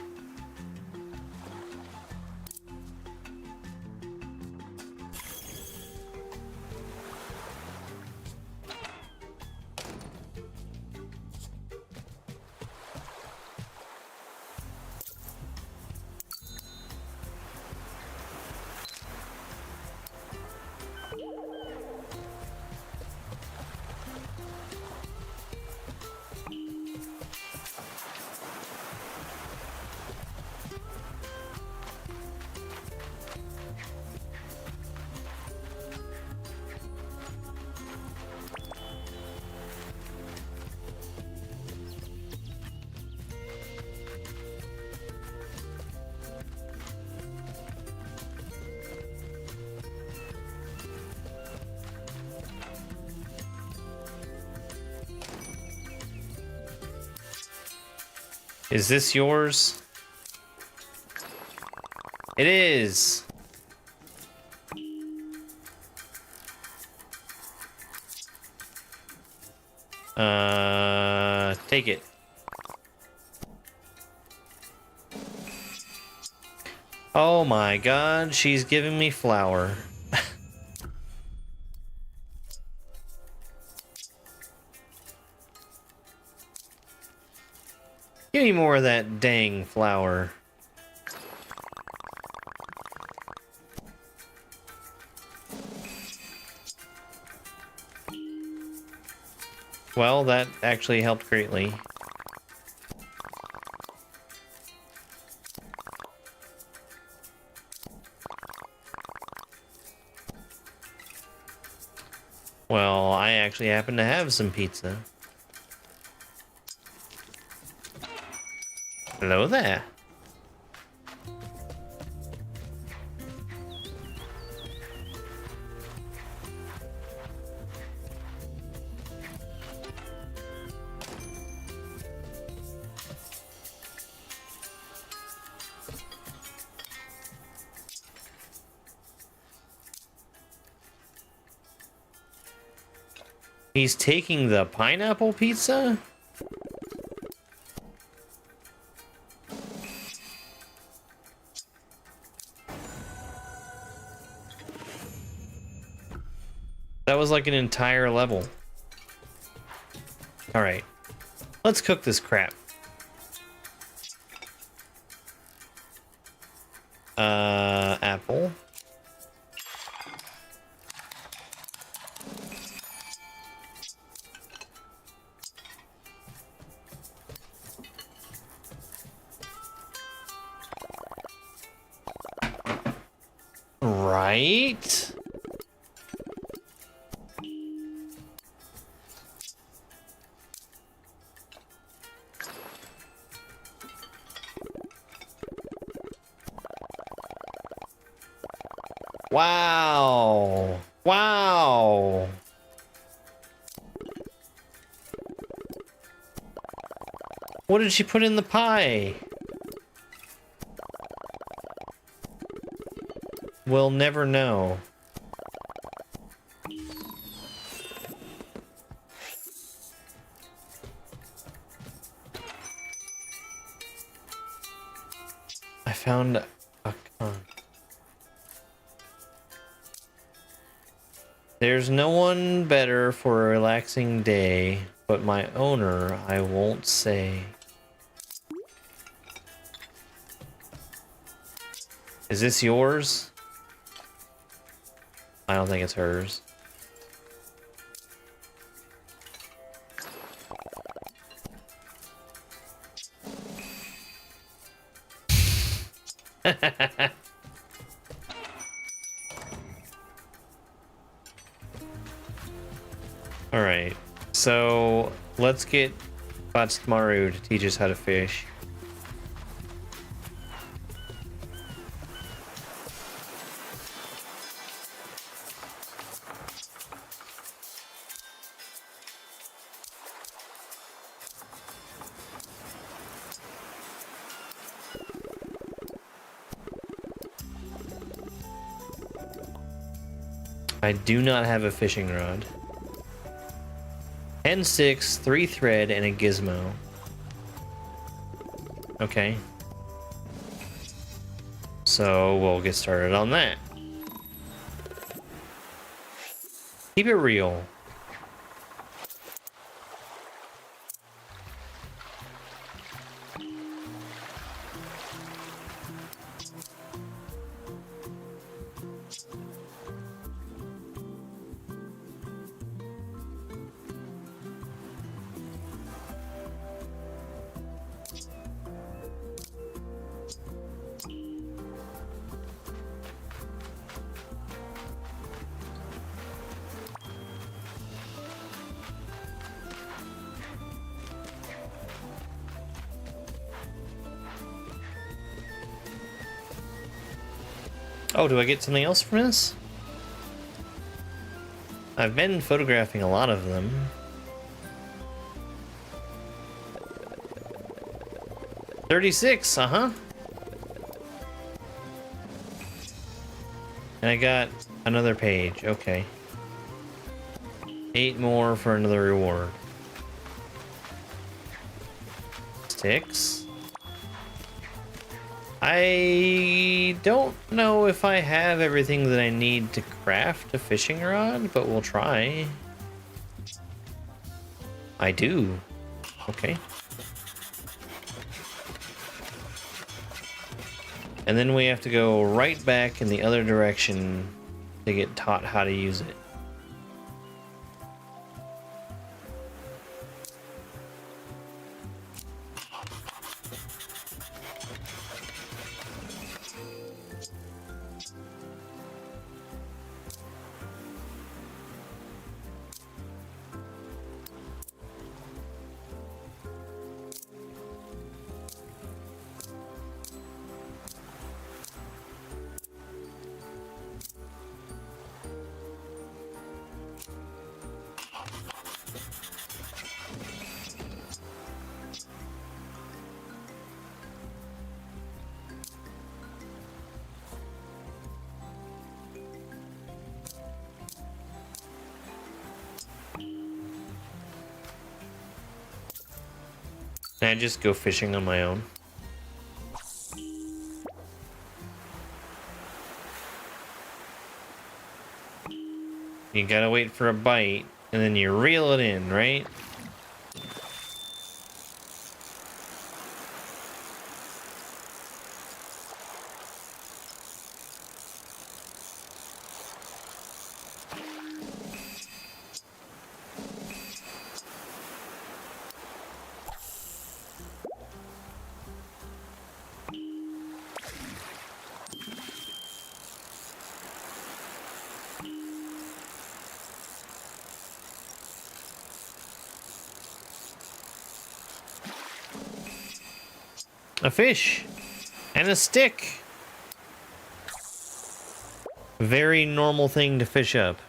Is this yours? It is. Take it. Oh my god, she's giving me flour. Give me more of that dang flour. Well, that actually helped greatly. Well, I actually happen to have some pizza. Hello there. He's taking the pineapple pizza? That was like an entire level. Alright. Let's cook this crap. Apple. Right? Wow. Wow. What did she put in the pie? We'll never know. I found a con. There's no one better for a relaxing day, but my owner, I won't say. Is this yours? I don't think it's hers. Alright, so let's get Batsmaru to teach us how to fish. I do not have a fishing rod. 10 sticks, 3 thread, and a gizmo. Okay. So we'll get started on that. Keep it real. Oh, do I get something else from this? I've been photographing a lot of them. $36, uh-huh. And I got another page, okay. 8 more for another reward. Sticks. I don't know if I have everything that I need to craft a fishing rod, but we'll try. I do. Okay. And then we have to go right back in the other direction to get taught how to use it. Can I just go fishing on my own? You gotta wait for a bite, and then you reel it in, right? A fish and a stick. Very normal thing to fish up.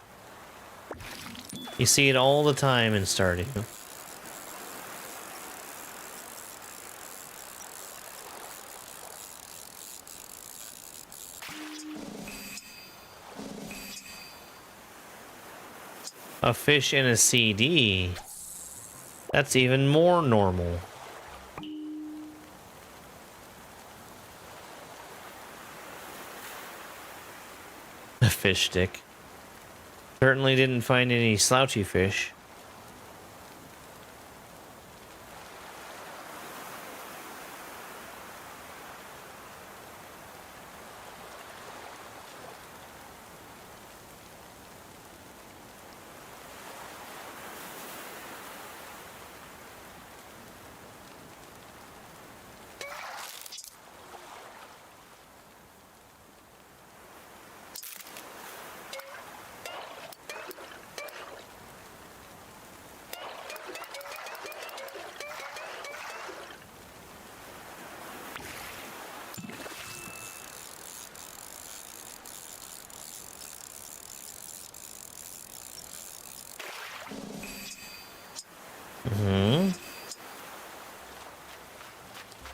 You see it all the time in Stardew. A fish in a CD. That's even more normal. A fish stick. Certainly didn't find any slouchy fish.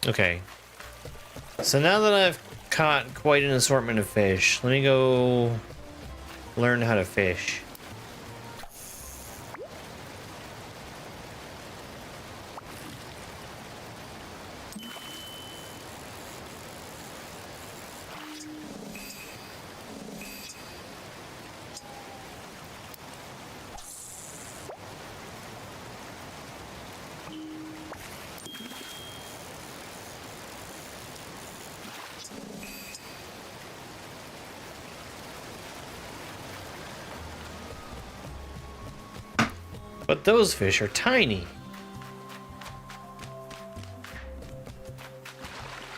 Okay. So now that I've caught quite an assortment of fish, let me go learn how to fish. But those fish are tiny.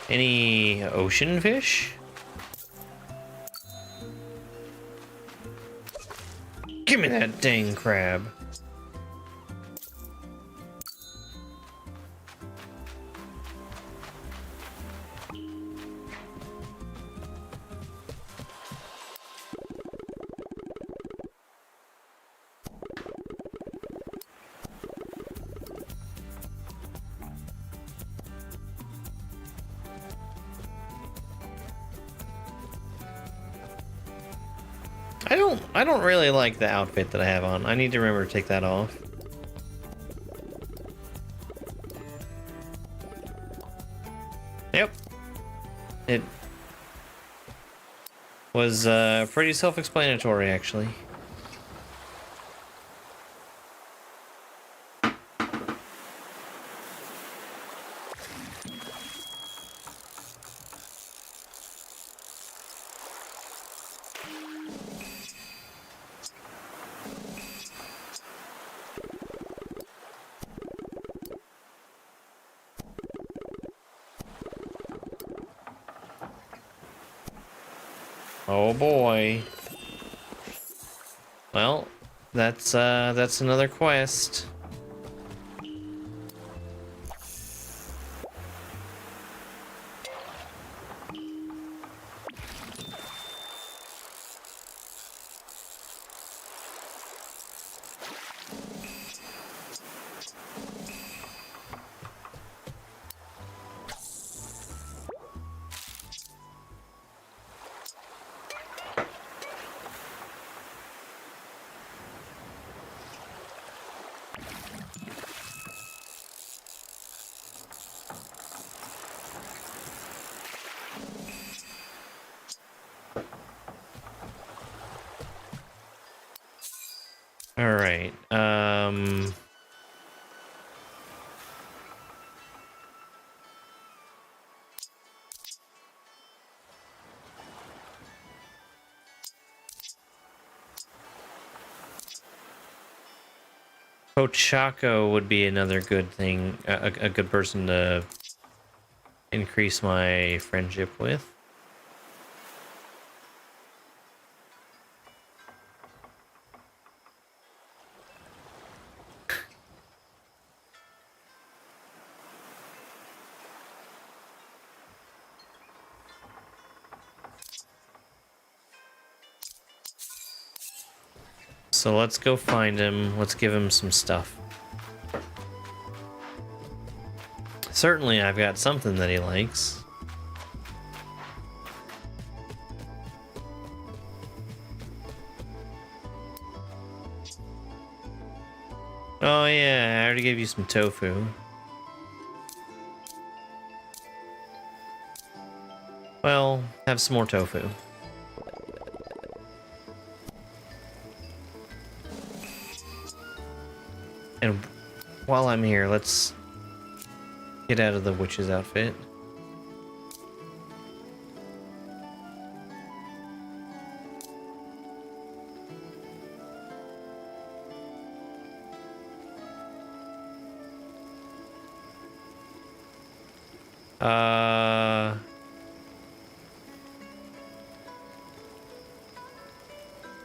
Any ocean fish? Give me that dang crab. I don't really like the outfit that I have on. I need to remember to take that off. Yep. It was pretty self-explanatory, actually. Oh boy. Well, that's another quest. All right. Ochako would be another good thing, a good person to increase my friendship with. So let's go find him. Let's give him some stuff. Certainly I've got something that he likes. Oh yeah, I already gave you some tofu. Well, have some more tofu. And while I'm here, let's get out of the witch's outfit.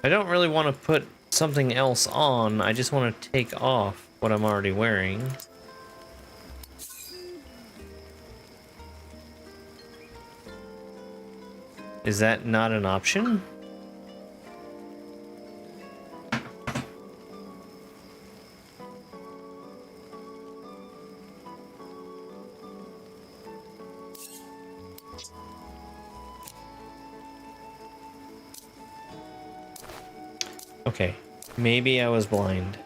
I don't really want to put something else on. I just want to take off what I'm already wearing. Is that not an option? Okay, maybe I was blind.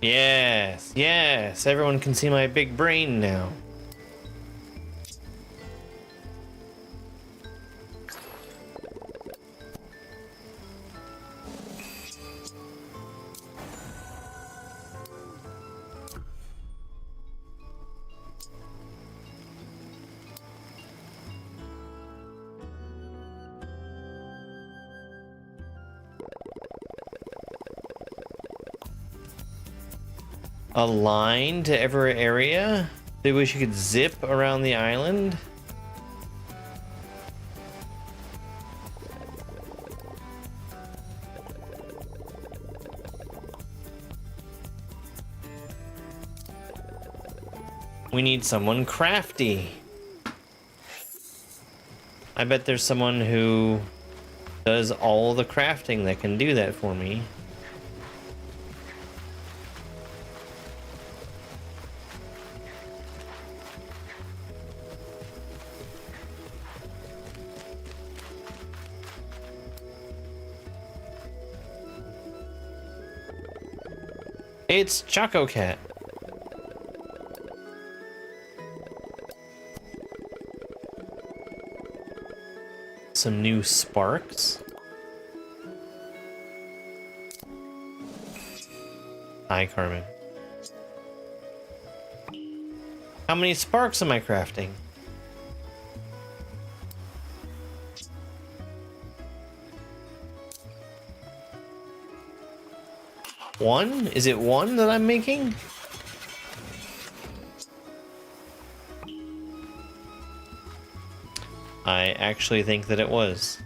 Yes, yes, everyone can see my big brain now. A line to every area? They wish you could zip around the island? We need someone crafty. I bet there's someone who does all the crafting that can do that for me. It's Choco Cat. Some new sparks. Hi, Carmen. How many sparks am I crafting? One? Is it one that I'm making? I actually think that it was.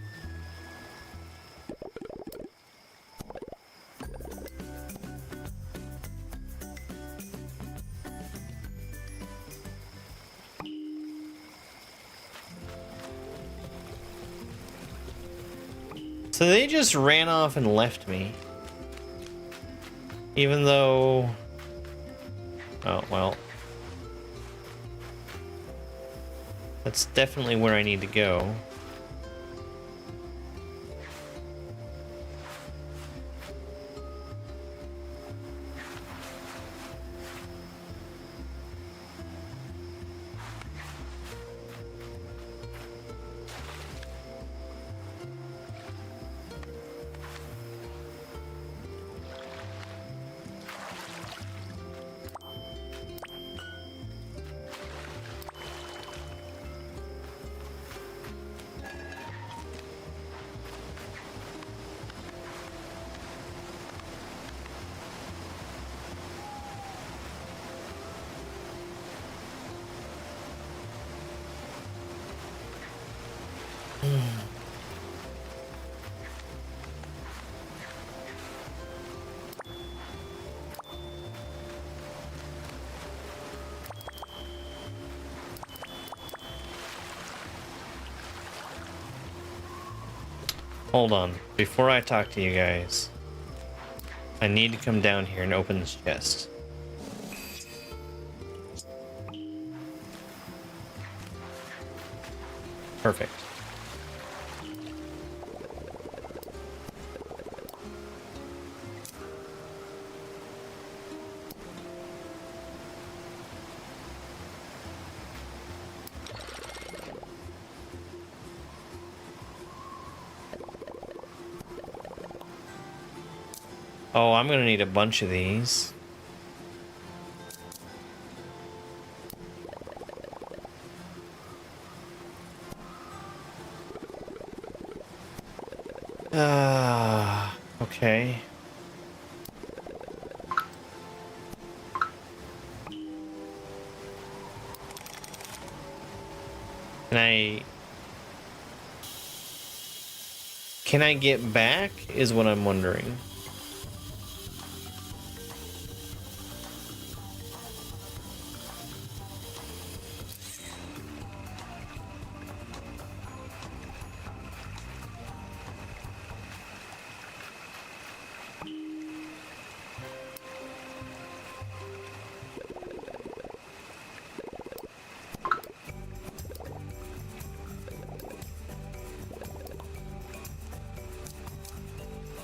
So they just ran off and left me. Even though... Oh, well. That's definitely where I need to go. Hold on. Before I talk to you guys, I need to come down here and open this chest. Perfect. Oh, I'm gonna need a bunch of these. Okay. Can I get back is what I'm wondering.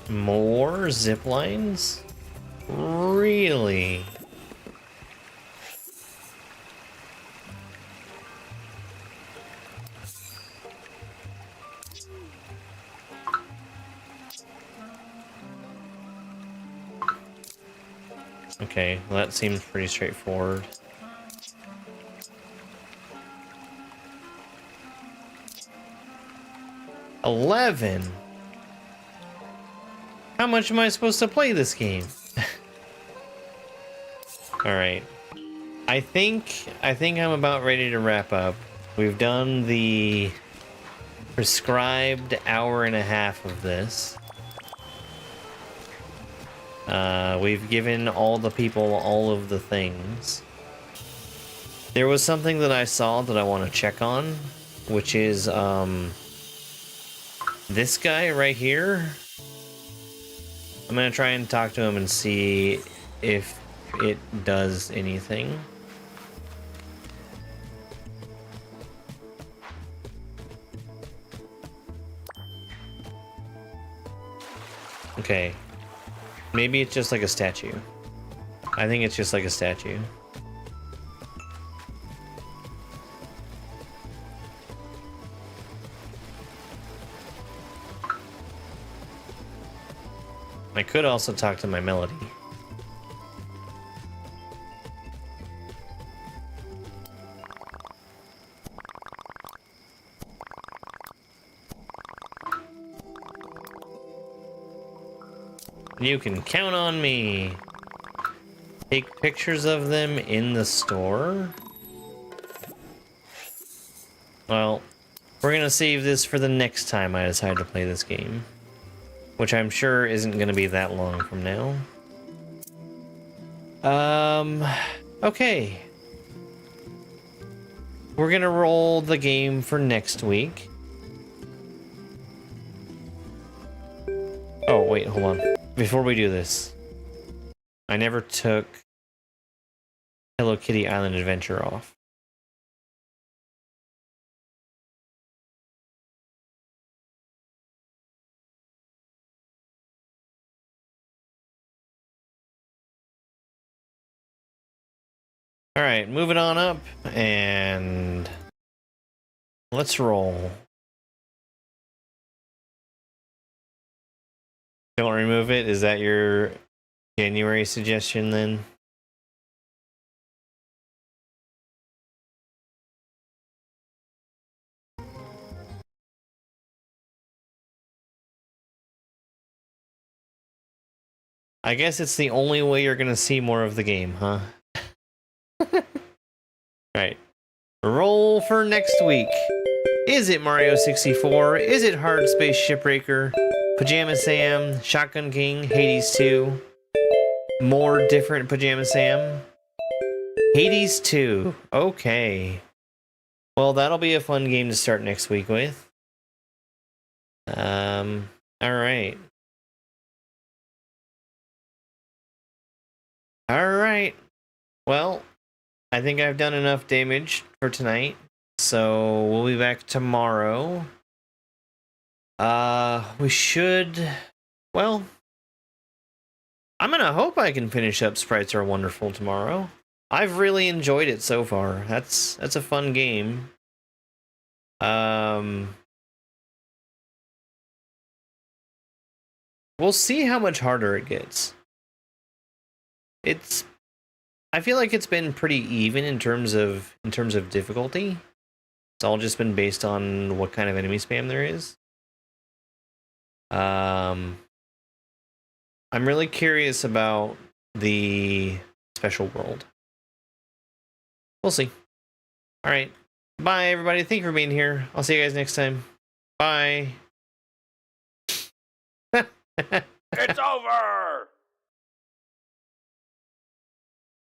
More zip lines? Really? Okay, well, that seems pretty straightforward. $11? How much am I supposed to play this game? Alright. I think I'm about ready to wrap up. We've done the prescribed hour and a half of this. We've given all the people all of the things. There was something that I saw that I want to check on, which is this guy right here. I'm gonna try and talk to him and see if it does anything. Okay. Maybe it's just like a statue. I think it's just like a statue. I could also talk to my melody. You can count on me. Take pictures of them in the store? Well, we're gonna save this for the next time I decide to play this game. Which I'm sure isn't gonna be that long from now. Okay. We're gonna roll the game for next week. Oh, wait, hold on. Before we do this, I never took Hello Kitty Island Adventure off. Alright, moving on up, and let's roll. Don't remove it? Is that your January suggestion then? I guess it's the only way you're gonna see more of the game, huh? Alright. Roll for next week. Is it Mario 64? Is it Hard Space Shipbreaker? Pajama Sam? Shotgun King? Hades 2? More different Pajama Sam? Hades 2. Okay. Well, that'll be a fun game to start next week with. Alright. Alright. Well, I think I've done enough damage for tonight. So we'll be back tomorrow. We should... Well, I'm gonna hope I can finish up Sprites Are Wonderful tomorrow. I've really enjoyed it so far. That's a fun game. We'll see how much harder it gets. It's I feel like it's been pretty even in terms of difficulty. It's all just been based on what kind of enemy spam there is. I'm really curious about the special world. We'll see. All right. Bye, everybody. Thank you for being here. I'll see you guys next time. Bye.